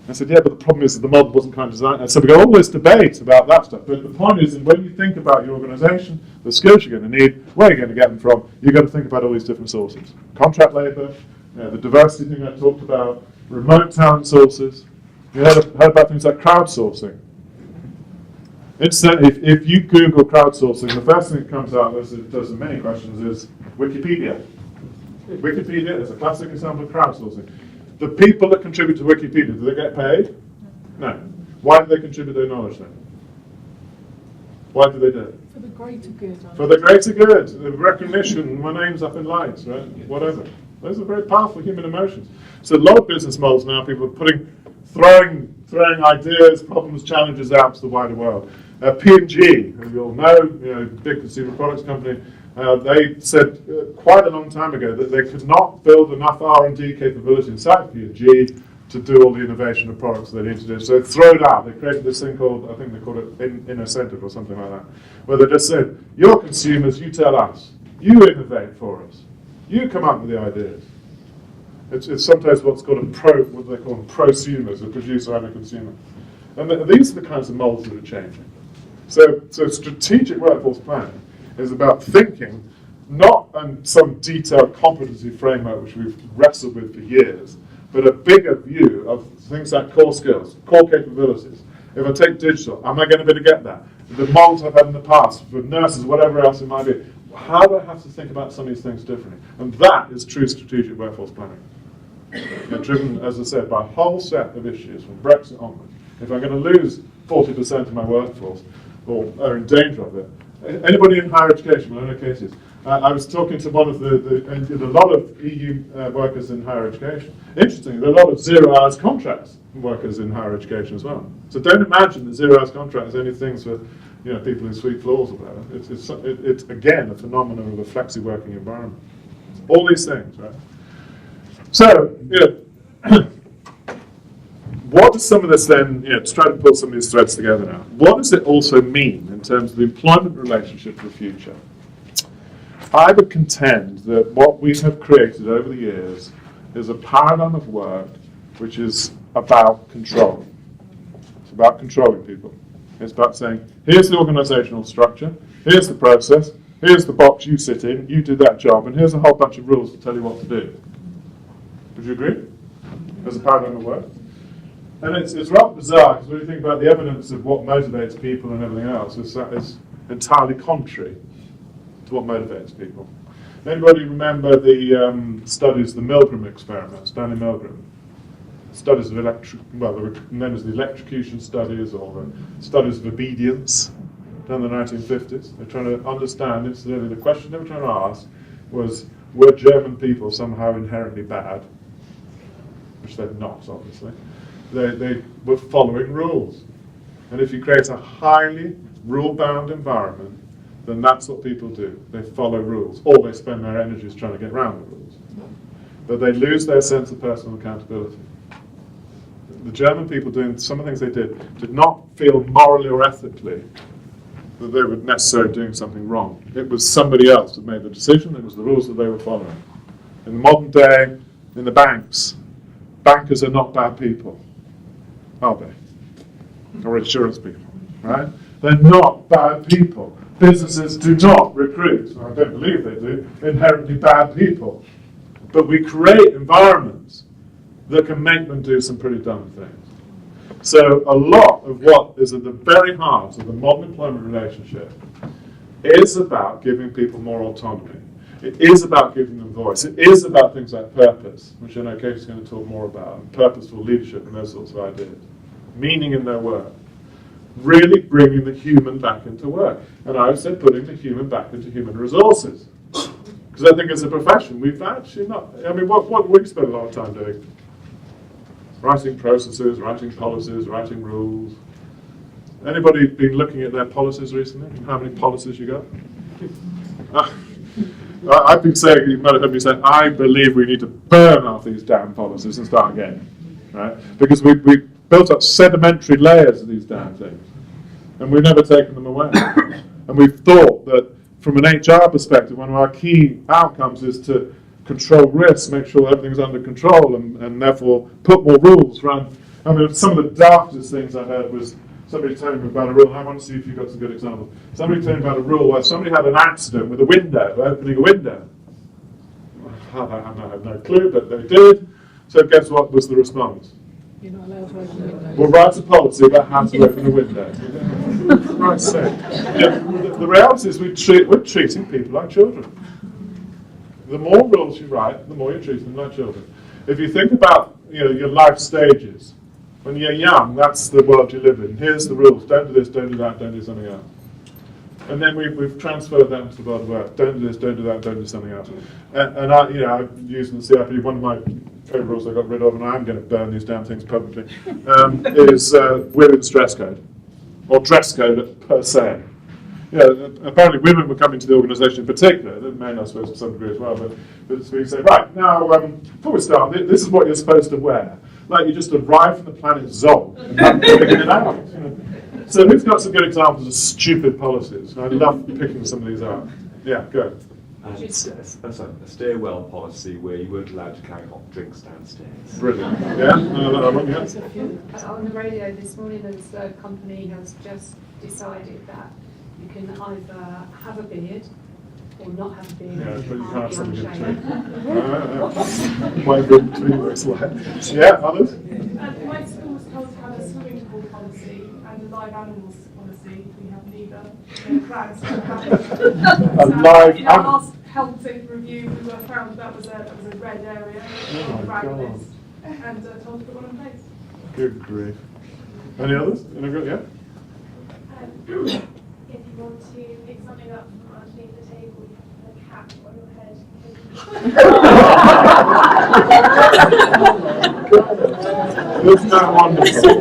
I said, yeah, but the problem is that the model wasn't kind of designed. And so we got all this debate about that stuff. But the point is that when you think about your organisation, the skills you're going to need, where you're going to get them from, you've got to think about all these different sources. Contract labour, the diversity thing I talked about, remote talent sources. You heard about things like crowdsourcing. Incidentally, if you Google crowdsourcing, the first thing that comes out, as it does in many questions, is Wikipedia. Wikipedia is a classic example of crowdsourcing. The people that contribute to Wikipedia, do they get paid? No. Why do they contribute their knowledge then? Why do they do it? For the greater good. For the greater good, the recognition, my name's up in lights, right? Whatever. Those are very powerful human emotions. So a lot of business models now, people are throwing ideas, problems, challenges out to the wider world. P&G, who you all know, big consumer products company, they said quite a long time ago that they could not build enough R&D capability inside P&G to do all the innovation of products they need to do. So they throw it out. They created this thing called, I think they called it incentive or something like that, where they just said, you're consumers, you tell us. You innovate for us. You come up with the ideas. It's sometimes what's called what they call prosumers, a producer and a consumer. And these are the kinds of models that are changing. So strategic workforce planning is about thinking, not on some detailed competency framework which we've wrestled with for years, but a bigger view of things like core skills, core capabilities. If I take digital, am I going to be able to get that? The models I've had in the past, for nurses, whatever else it might be, how do I have to think about some of these things differently? And that is true strategic workforce planning. Driven, as I said, by a whole set of issues from Brexit onwards. If I'm going to lose 40% of my workforce, or are in danger of it, anybody in higher education, well, I know cases. I was talking to one of a lot of EU workers in higher education. Interestingly, there are a lot of 0 hours contracts workers in higher education as well. So don't imagine that 0 hours contract is only things for people who sweep floors or whatever. It's again a phenomenon of a flexi working environment. All these things, right? So, what does some of this then, to try to pull some of these threads together now, what does it also mean in terms of the employment relationship for the future? I would contend that what we have created over the years is a paradigm of work which is about control. It's about controlling people. It's about saying, here's the organizational structure, here's the process, here's the box you sit in, you do that job, and here's a whole bunch of rules to tell you what to do. Would you agree? As a paradigm of work? And it's rather bizarre, because when you think about the evidence of what motivates people and everything else, it's entirely contrary to what motivates people. Anybody remember the studies, the Milgram experiment, Stanley Milgram? Studies of they were known as the electrocution studies, or the studies of obedience, done in the 1950s. They're trying to understand, incidentally, the question they were trying to ask was, were German people somehow inherently bad? Which they're not, obviously. They were following rules. And if you create a highly rule-bound environment, then that's what people do. They follow rules, or they spend their energies trying to get around the rules. But they lose their sense of personal accountability. The German people doing some of the things they did not feel morally or ethically that they were necessarily doing something wrong. It was somebody else that made the decision. It was the rules that they were following. In the modern day, in the banks, bankers are not bad people, are they? Or insurance people, right? They're not bad people. Businesses do not recruit, or I don't believe they do, inherently bad people. But we create environments that can make them do some pretty dumb things. So a lot of what is at the very heart of the modern employment relationship is about giving people more autonomy. It is about giving them voice. It is about things like purpose, which I know Katie's going to talk more about, and purposeful leadership and those sorts of ideas. Meaning in their work. Really bringing the human back into work. And I would say putting the human back into human resources. Because I think as a profession, we've actually not, I mean, what we spend a lot of time doing? Writing processes, writing policies, writing rules. Anybody been looking at their policies recently? How many policies you got? I've been saying, you might have heard me say, I believe we need to burn off these damn policies and start again. Right? Because we built up sedimentary layers of these damn things. And we've never taken them away. And we've thought that from an HR perspective, one of our key outcomes is to control risks, make sure everything's under control, and therefore put more rules around. I mean, some of the darkest things I heard was somebody telling me about a rule. I want to see if you've got some good examples. Somebody telling me about a rule where somebody had an accident with a window, opening a window. I have no clue, but they did. So guess what was the response? You're not allowed to open the window. We'll write a policy about how to open a window. For Christ's sake. Yeah, the reality is we're treating people like children. The more rules you write, the more you're treating them like children. If you think about your life stages, when you're young, that's the world you live in. Here's the rules. Don't do this, don't do that, don't do something else. And then we've transferred that into the world of work. Don't do this, don't do that, don't do something else. And I'm using the CIPD. One of my favourite rules I got rid of, and I'm going to burn these damn things publicly, is women's dress code, or dress code per se. Apparently women were coming to the organisation in particular, the men I suppose to some degree as well, but it's being said, right, now before we start, this is what you're supposed to wear. Like you just arrived from the planet Zol and haven't figured it out. So who's got some good examples of stupid policies? I love picking some of these out. Yeah, go. And a stairwell policy where you weren't allowed to carry hot drinks downstairs. Brilliant. Yeah? On the radio this morning, a company has just decided that you can either have a beard or not have a beard. Yeah, but you can't have something in unshaven. between. Might be in between looks like. Yeah, others? My school was told to have a swimming pool policy and a live animals policy. We have neither. A live in our last health review, we were found that was a red area on the brand list, and told to put one in place. Good grief. Any others? Yeah? If you want to pick something up from underneath the table, you have a cap on your head. Isn't that wonderful? I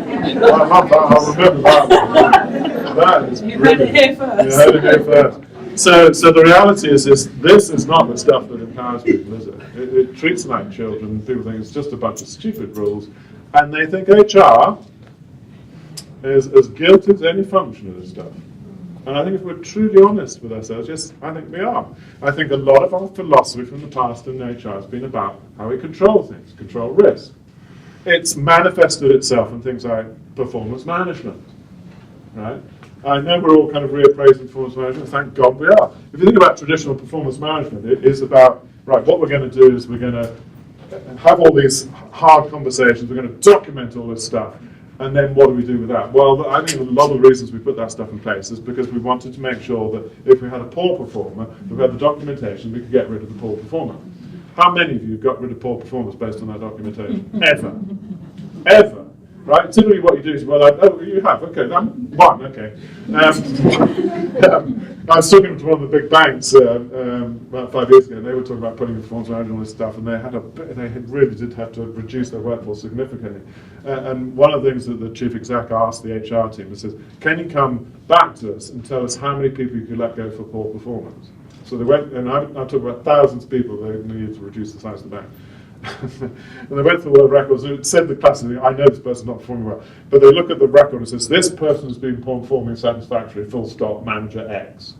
love that. I'll remember that. That is brilliant. You heard it here first. You heard it here first. So the reality is this is not the stuff that empowers people, is it? It treats them like children. People think it's just a bunch of stupid rules, and they think HR is as guilty as any function of this stuff. And I think if we're truly honest with ourselves, yes, I think we are. I think a lot of our philosophy from the past in HR has been about how we control things, control risk. It's manifested itself in things like performance management, right? I know we're all kind of reappraising performance management, thank God we are. If you think about traditional performance management, it is about, right, what we're going to do is we're going to have all these hard conversations, we're going to document all this stuff, and then what do we do with that? Well, I think a lot of the reasons we put that stuff in place is because we wanted to make sure that if we had a poor performer, if we had the documentation, we could get rid of the poor performer. How many of you got rid of poor performers based on that documentation? Ever. Ever. Right? Typically what you do is, you have, okay, one, okay. I was talking to one of the big banks about 5 years ago, and they were talking about putting in performance management and all this stuff, and they really did have to reduce their workforce significantly. And one of the things that the chief exec asked the HR team is, can you come back to us and tell us how many people you could let go for poor performance? So they went, and I'm talking about thousands of people they needed to reduce the size of the bank. And they went through all the records, and it said the classic thing, I know this person's not performing well, but they look at the record and says, this person has been performing satisfactorily, full stop, manager X.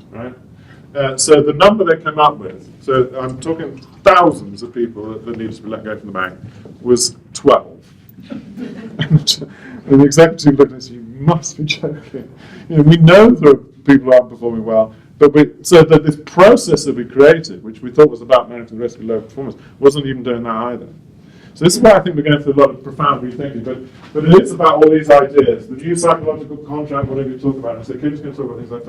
Right? So the number they came up with, so I'm talking thousands of people that needed to be let go from the bank, was 12. And the executive looked at us, you must be joking. We know there are people who aren't performing well, so that this process that we created, which we thought was about managing the risk of low performance, wasn't even doing that either. So this is why I think we're going through a lot of profound rethinking, but it is about all these ideas, the new psychological contract, whatever you talk about. And so Kim's going to talk about things like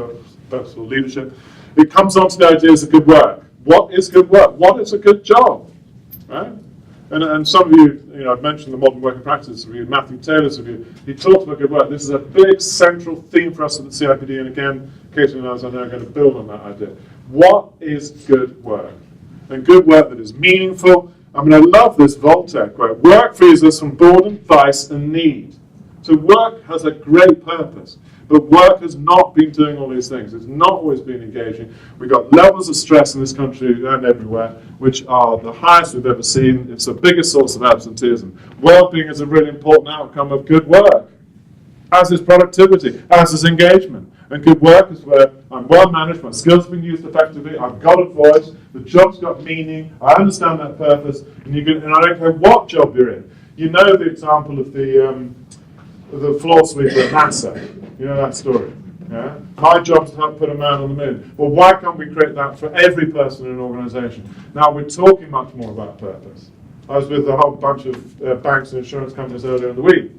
purposeful leadership. It comes on to the ideas of good work. What is good work? What is a good job? Right? And some of you, I've mentioned the modern working practices review, Matthew Taylor's review. He talked about good work. This is a big central theme for us at the CIPD, and again, Katie and others I know are going to build on that idea. What is good work? And good work that is meaningful. I mean, I love this Voltaire quote. Work frees us from boredom, vice, and need. So work has a great purpose. But work has not been doing all these things. It's not always been engaging. We've got levels of stress in this country and everywhere, which are the highest we've ever seen. It's the biggest source of absenteeism. Well-being is a really important outcome of good work, as is productivity, as is engagement. And good work is where I'm well managed, my skills have been used effectively, I've got a voice, the job's got meaning, I understand that purpose, and I don't care what job you're in. You know the example of the floor sweeper at NASA. You know that story. Yeah? My job is to help put a man on the moon. Well, why can't we create that for every person in an organisation? Now, we're talking much more about purpose. I was with a whole bunch of banks and insurance companies earlier in the week,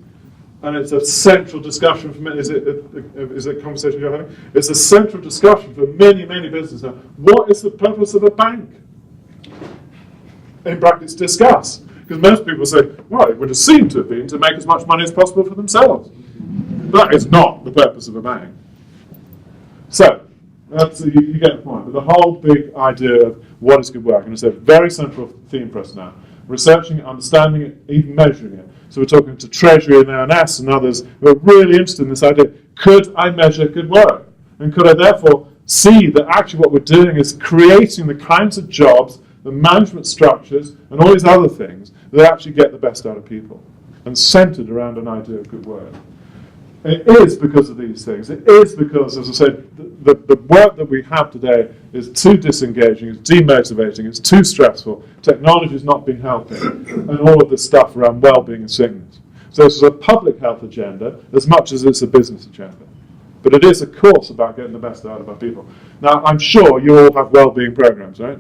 and it's a central discussion for many. Is it a conversation you're having? It's a central discussion for many, many businesses now. What is the purpose of a bank? In brackets, discuss. Because most people say, well, it would have seemed to have been to make as much money as possible for themselves. That is not the purpose of a bank. So, you get the point. But the whole big idea of what is good work, and it's a very central theme for us now. Researching it, understanding it, even measuring it. So we're talking to Treasury and ONS and others who are really interested in this idea. Could I measure good work? And could I therefore see that actually what we're doing is creating the kinds of jobs, the management structures, and all these other things that actually get the best out of people, and centered around an idea of good work. It is because of these things. It is because, as I said, the work that we have today is too disengaging, it's demotivating, it's too stressful. Technology has not been helping, and all of this stuff around well-being and sickness. So this is a public health agenda as much as it's a business agenda. But it is, of course, about getting the best out of our people. Now, I'm sure you all have well-being programs, right?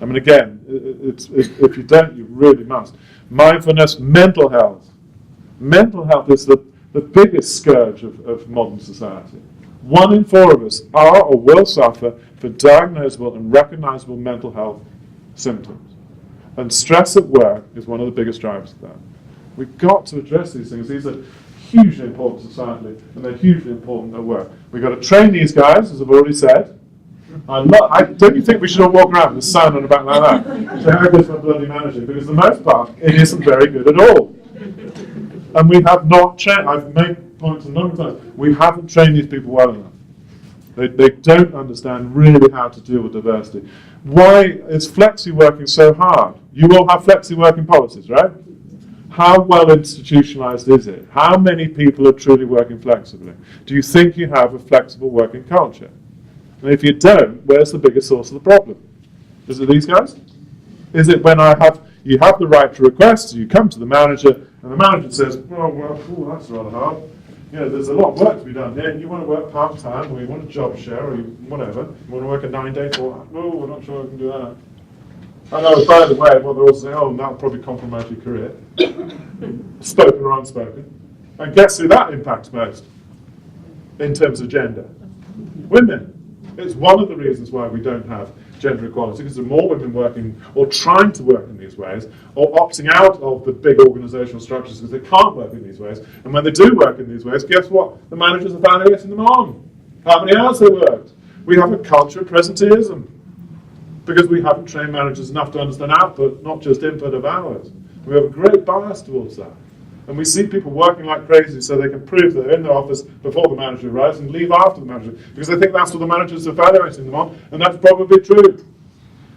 I mean, again, if you don't, you really must. Mindfulness, mental health. Mental health is the biggest scourge of modern society. 1 in 4 of us are or will suffer for diagnosable and recognizable mental health symptoms. And stress at work is one of the biggest drivers of that. We've got to address these things. These are hugely important societally, and they're hugely important at work. We've got to train these guys, as I've already said. Don't you think we should all walk around with a sign on the back like that? So how goes my bloody managing? Because for the most part, it isn't very good at all. And we have not trained, I've made points a number of times, we haven't trained these people well enough. They don't understand really how to deal with diversity. Why is flexi working so hard? You all have flexi working policies, right? How well institutionalized is it? How many people are truly working flexibly? Do you think you have a flexible working culture? And if you don't, where's the biggest source of the problem? Is it these guys? Is it when you have the right to request, you come to the manager, and the manager says, that's rather hard. There's a lot of work to be done here. You want to work part-time, or you want a job share, or whatever. You want to work a 9-day fortnight. Oh, we're not sure I can do that. I know, by the way, what they're also saying, that'll probably compromise your career. Spoken or unspoken. And guess who that impacts most in terms of gender? Women. It's one of the reasons why we don't have gender equality, because there are more women working or trying to work in these ways, or opting out of the big organisational structures because they can't work in these ways. And when they do work in these ways, guess what? The managers are evaluating them on how many hours they worked. We have a culture of presenteeism because we haven't trained managers enough to understand output, not just input of hours. We have a great bias towards that. And we see people working like crazy so they can prove that they're in their office before the manager arrives and leave after the manager, because they think that's what the manager's evaluating them on, and that's probably true.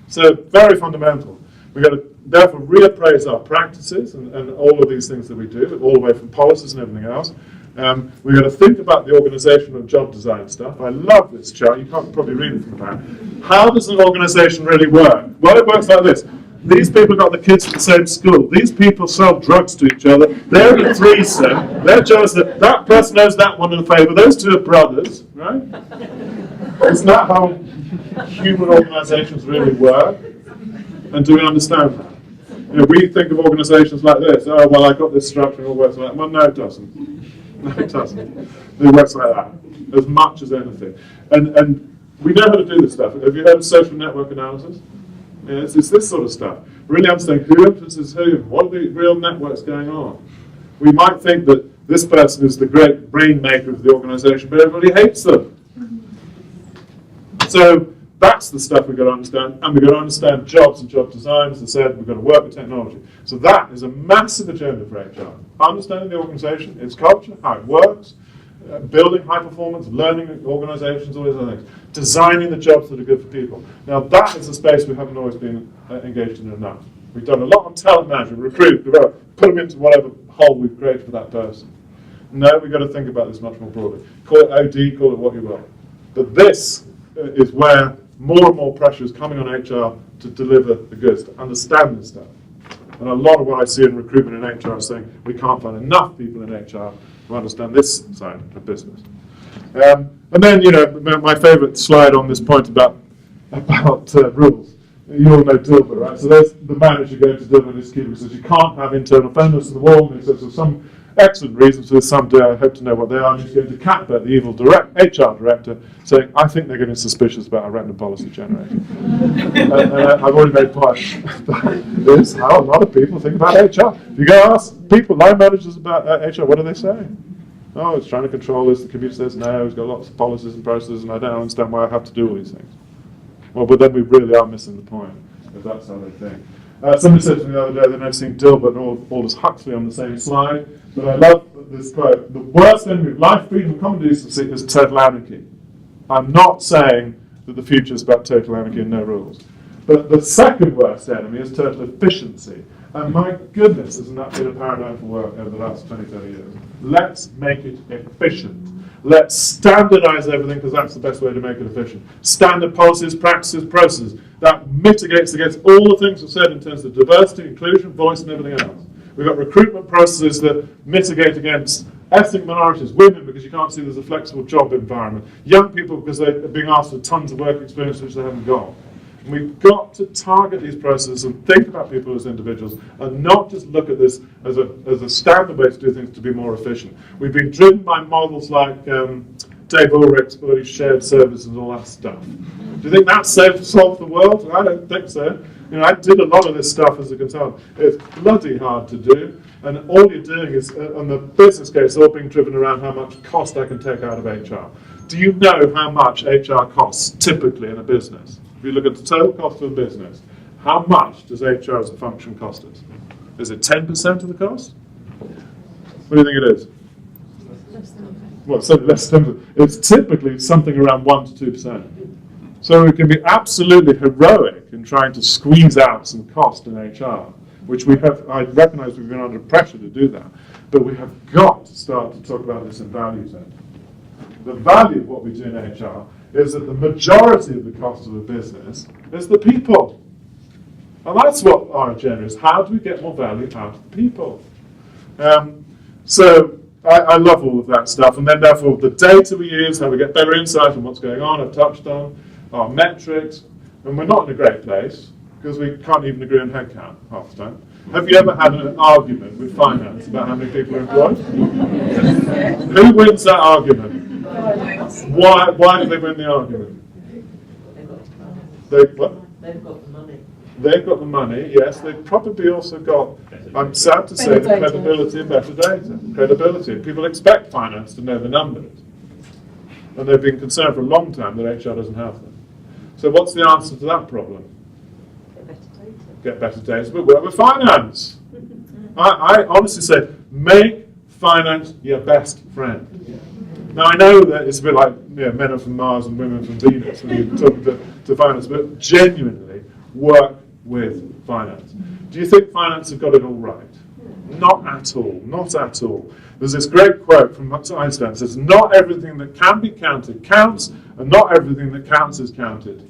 So, very fundamental. We've got to therefore reappraise our practices and all of these things that we do, all the way from policies and everything else. We've got to think about the organisation and job design stuff. I love this chart. You can't probably read it from the back. How does an organisation really work? Well, it works like this. These people got the kids at the same school. These people sell drugs to each other. They're the threesome. They're jealous that person owes that one in a favour. Those two are brothers, right? Isn't that how human organisations really work? And do we understand that? We think of organisations like this. Oh, well, I got this structure and it all works like that. Well, no, it doesn't. No, it doesn't. It works like that, as much as anything. And We know how to do this stuff. Have you heard of social network analysis? Yeah, it's this sort of stuff. Really understanding who influences whom, what are the real networks going on. We might think that this person is the great brain maker of the organisation, but everybody hates them. So that's the stuff we've got to understand, and we've got to understand jobs and job design. As I said, we've got to work with technology. So that is a massive agenda for HR. Understanding the organisation, its culture, how it works, building high performance, learning organisations, all these other things. Designing the jobs that are good for people. Now that is a space we haven't always been engaged in enough. We've done a lot on talent management, recruit, develop, put them into whatever hole we've created for that person. No, we've got to think about this much more broadly. Call it OD, call it what you will. But this is where more and more pressure is coming on HR to deliver the goods, to understand this stuff. And a lot of what I see in recruitment in HR is saying we can't find enough people in HR to understand this side of business. And then, you know, my favourite slide on this point about rules. You all know Dilbert, right? So there's the manager going to Dilbert in his cubicle says you can't have internal fences in the wall. And he says there's some excellent reasons for this. Someday I hope to know what they are. And he's going to Catbert, the evil HR director, saying, I think they're getting suspicious about our random policy generator. and I've already made points. That is how a lot of people think about HR. If you go ask people, line managers about HR, what do they say? Oh, it's trying to control this. The computer says no. It's got lots of policies and processes, and I don't understand why I have to do all these things. Well, but then we really are missing the point, if that's how they think. Somebody said to me the other day they've never seen Dilbert and Aldous Huxley on the same slide, but I love this quote. The worst enemy of life, freedom, and common decency is total anarchy. I'm not saying that the future is about total anarchy and no rules. But the second worst enemy is total efficiency. And my goodness, isn't that been a paradigm for work over the last 20, 30 years? Let's make it efficient. Let's standardize everything, because that's the best way to make it efficient. Standard policies, practices, processes. That mitigates against all the things I've said in terms of diversity, inclusion, voice, and everything else. We've got recruitment processes that mitigate against ethnic minorities, women, because you can't see there's a flexible job environment, young people because they're being asked for tons of work experience which they haven't got. And we've got to target these processes and think about people as individuals and not just look at this as a standard way to do things to be more efficient. We've been driven by models like Dave Ulrich's bloody shared services and all that stuff. Do you think that solved the world? I don't think so. You know, I did a lot of this stuff as a consultant. It's bloody hard to do, and all you're doing is, on the business case, all being driven around how much cost I can take out of HR. Do you know how much HR costs typically in a business? If you look at the total cost of a business, how much does HR as a function cost us? Is it 10% of the cost? What do you think it is? Well, certainly less than 10%. It's typically something around 1 to 2%. So we can be absolutely heroic in trying to squeeze out some cost in HR, which we have. I recognise we've been under pressure to do that, but we have got to start to talk about this in value terms. The value of what we do in HR is that the majority of the cost of a business is the people. And that's what our agenda is. How do we get more value out of the people? So I love all of that stuff. And then therefore the data we use, how we get better insight on what's going on, I've touched on, our metrics. And we're not in a great place because we can't even agree on headcount half the time. Have you ever had an argument with finance about how many people are employed? Who wins that argument? Why do they win the argument? They've got the money. They've got the money, yes. They've probably also got, I'm sad to say, the credibility and better data. Credibility. People expect finance to know the numbers. And they've been concerned for a long time that HR doesn't have them. So what's the answer to that problem? Get better data, but work with finance. I honestly say, make finance your best friend. Now I know that it's a bit like men are from Mars and women from Venus when you talk to finance, but genuinely work with finance. Do you think finance have got it all right? Not at all, not at all. There's this great quote from Einstein that says, not everything that can be counted counts, and not everything that counts is counted.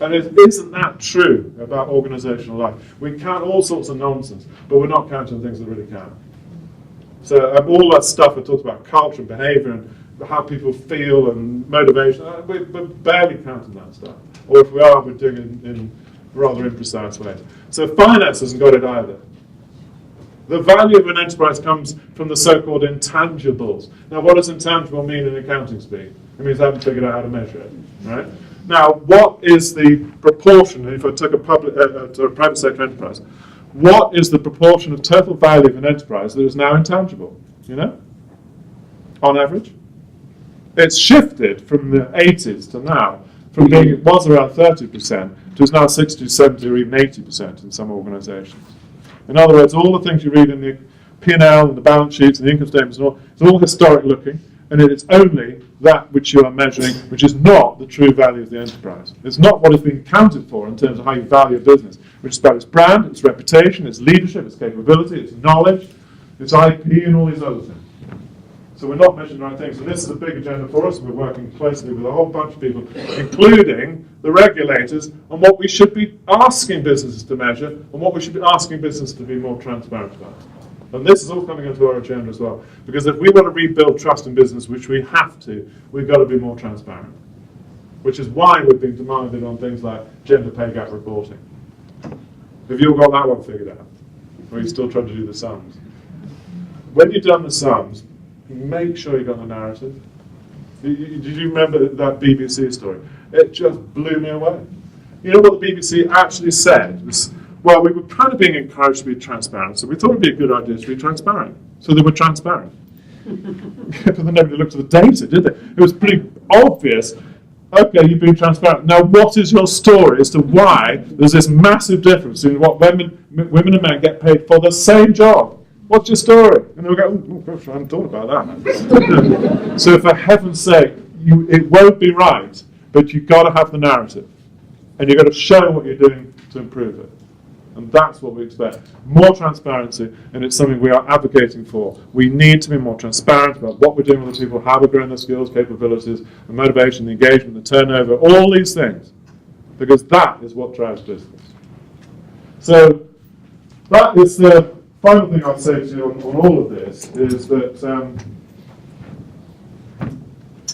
And isn't that true about organisational life? We count all sorts of nonsense, but we're not counting things that really count. So all that stuff I talked about, culture and behaviour and how people feel and motivation, we're barely counting that stuff. Or if we are, we're doing it in rather imprecise ways. So finance hasn't got it either. The value of an enterprise comes from the so-called intangibles. Now, what does intangible mean in accounting speak? It means they haven't figured out how to measure it, right? Now, what is the proportion, if I took a private sector enterprise, what is the proportion of total value of an enterprise that is now intangible, you know, on average? It's shifted from the 80s to now, from being, it was around 30% to it's now 60, 70 or even 80% in some organisations. In other words, all the things you read in the P&L and the balance sheets and the income statements and all, it's all historic looking, and it is only that which you are measuring, which is not the true value of the enterprise. It's not what is being accounted for in terms of how you value a business, which is about its brand, its reputation, its leadership, its capability, its knowledge, its IP, and all these other things. So we're not measuring the right things. So this is a big agenda for us. We're working closely with a whole bunch of people, including the regulators, on what we should be asking businesses to measure and what we should be asking businesses to be more transparent about. And this is all coming into our agenda as well. Because if we want to rebuild trust in business, which we have to, we've got to be more transparent. Which is why we've been demanded on things like gender pay gap reporting. Have you all got that one figured out? Or are you still trying to do the sums? When you've done the sums, make sure you got the narrative. Did you remember that BBC story? It just blew me away. You know what the BBC actually said? Was, well, we were kind of being encouraged to be transparent, so we thought it would be a good idea to be transparent. So they were transparent. But then nobody looked at the data, did they? It was pretty obvious. Okay, you've been transparent. Now, what is your story as to why there's this massive difference in what women and men get paid for the same job? What's your story? And they'll go, oh gosh, I haven't thought about that. So for heaven's sake, it won't be right, but you've got to have the narrative. And you've got to show what you're doing to improve it. And that's what we expect. More transparency, and it's something we are advocating for. We need to be more transparent about what we're doing with the people, how we're growing their skills, capabilities, the motivation, the engagement, the turnover, all these things. Because that is what drives business. So that is the final thing I'll say to you on all of this, is that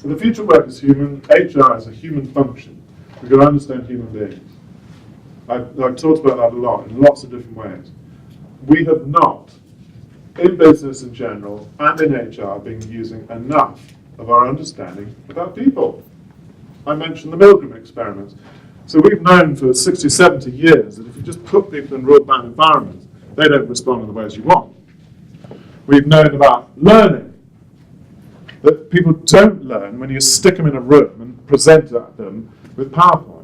the future of work is human. HR is a human function. We've got to understand human beings. I've talked about that a lot in lots of different ways. We have not, in business in general and in HR, been using enough of our understanding about people. I mentioned the Milgram experiments. So we've known for 60, 70 years that if you just put people in rule-bound environments, they don't respond in the ways you want. We've known about learning, that people don't learn when you stick them in a room and present at them with PowerPoint.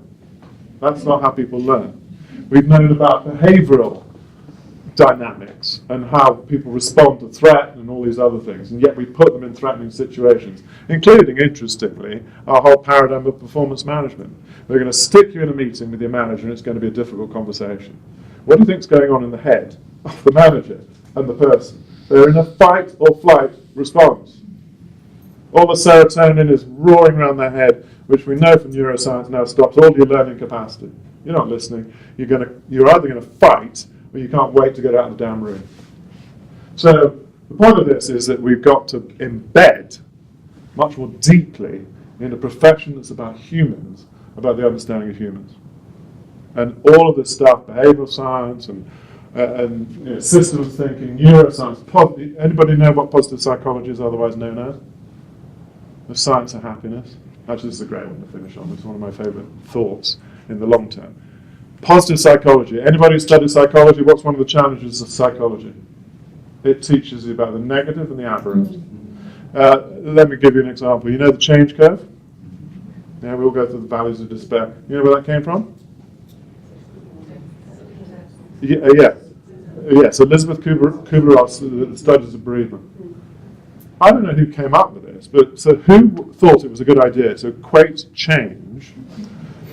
That's not how people learn. We've known about behavioral dynamics and how people respond to threat and all these other things, and yet we put them in threatening situations, including, interestingly, our whole paradigm of performance management. We're going to stick you in a meeting with your manager and it's going to be a difficult conversation. What do you think is going on in the head of the manager and the person? They're in a fight or flight response. All the serotonin is roaring around their head, which we know from neuroscience now stops all your learning capacity. You're not listening. You're either going to fight or you can't wait to get out of the damn room. So the point of this is that we've got to embed much more deeply in a profession that's about humans, about the understanding of humans. And all of this stuff, behavioral science and systems thinking, neuroscience, anybody know what positive psychology is otherwise known as? The science of happiness. Actually, this is a great one to finish on. It's one of my favourite thoughts in the long term. Positive psychology. Anybody who studies psychology, what's one of the challenges of psychology? It teaches you about the negative and the aberrant. Let me give you an example. You know the change curve? Yeah, we all go through the valleys of despair. You know where that came from? Yes, Elizabeth Kubler-Ross studies of bereavement. I don't know who came up with this, but so who thought it was a good idea to equate change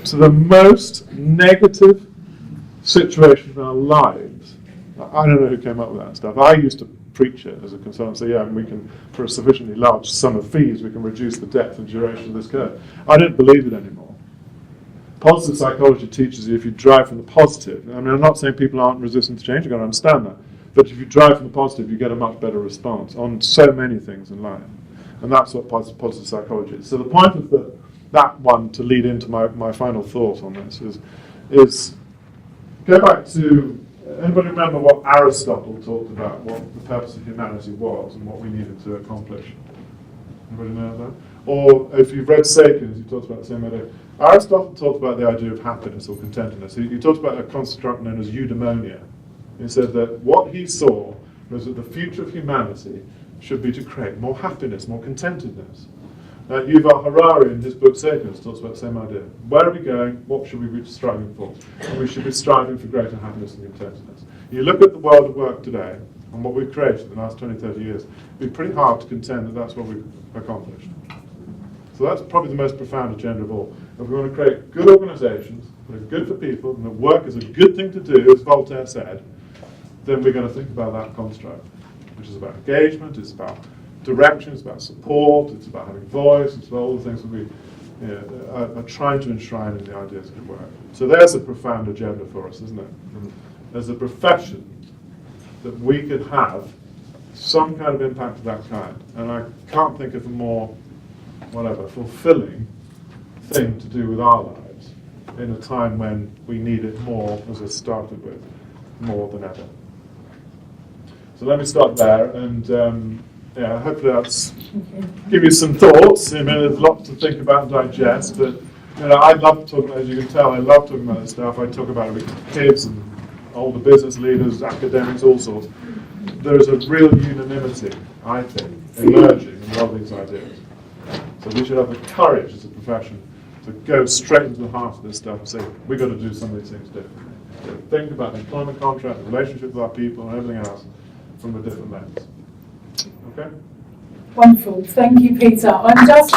to the most negative situation in our lives? I don't know who came up with that stuff. I used to preach it as a consultant, say, yeah, we can, for a sufficiently large sum of fees, we can reduce the depth and duration of this curve. I don't believe it anymore. Positive psychology teaches you if you drive from the positive. I mean, I'm not saying people aren't resistant to change, you've got to understand that. But if you drive from the positive, you get a much better response on so many things in life. And that's what positive psychology is. So the point of that one, to lead into my final thought on this, is go back to, anybody remember what Aristotle talked about, what the purpose of humanity was and what we needed to accomplish? Anybody know that? Or if you've read Sapiens, you talked about the same idea. Aristotle talked about the idea of happiness or contentedness. He talked about a construct known as eudaimonia. He said that what he saw was that the future of humanity should be to create more happiness, more contentedness. Yuval Harari, in his book Sapiens, talks about the same idea. Where are we going? What should we be striving for? And we should be striving for greater happiness and contentedness. You look at the world of work today, and what we've created in the last 20, 30 years, it'd be pretty hard to contend that that's what we've accomplished. So that's probably the most profound agenda of all. If we want to create good organisations that are good for people, and that work is a good thing to do, as Voltaire said, then we're going to think about that construct, which is about engagement, it's about direction, it's about support, it's about having voice, it's about all the things that we are trying to enshrine in the ideas of good work. So there's a profound agenda for us, isn't it? And as a profession, that we could have some kind of impact of that kind. And I can't think of a more, fulfilling thing to do with our lives in a time when we need it more, as I started with, more than ever. So let me stop there, and hopefully that's give you some thoughts. I mean, there's lots to think about and digest, but I love talking, as you can tell, I love talking about this stuff. I talk about it with kids and older business leaders, academics, all sorts. There is a real unanimity, I think, emerging in a lot of these ideas. So we should have the courage as a profession to go straight into the heart of this stuff and say, we've got to do some of these things differently. So think about the employment contract, the relationship with our people, and everything else from a different lens. Okay? Wonderful. Thank you, Peter. I'm just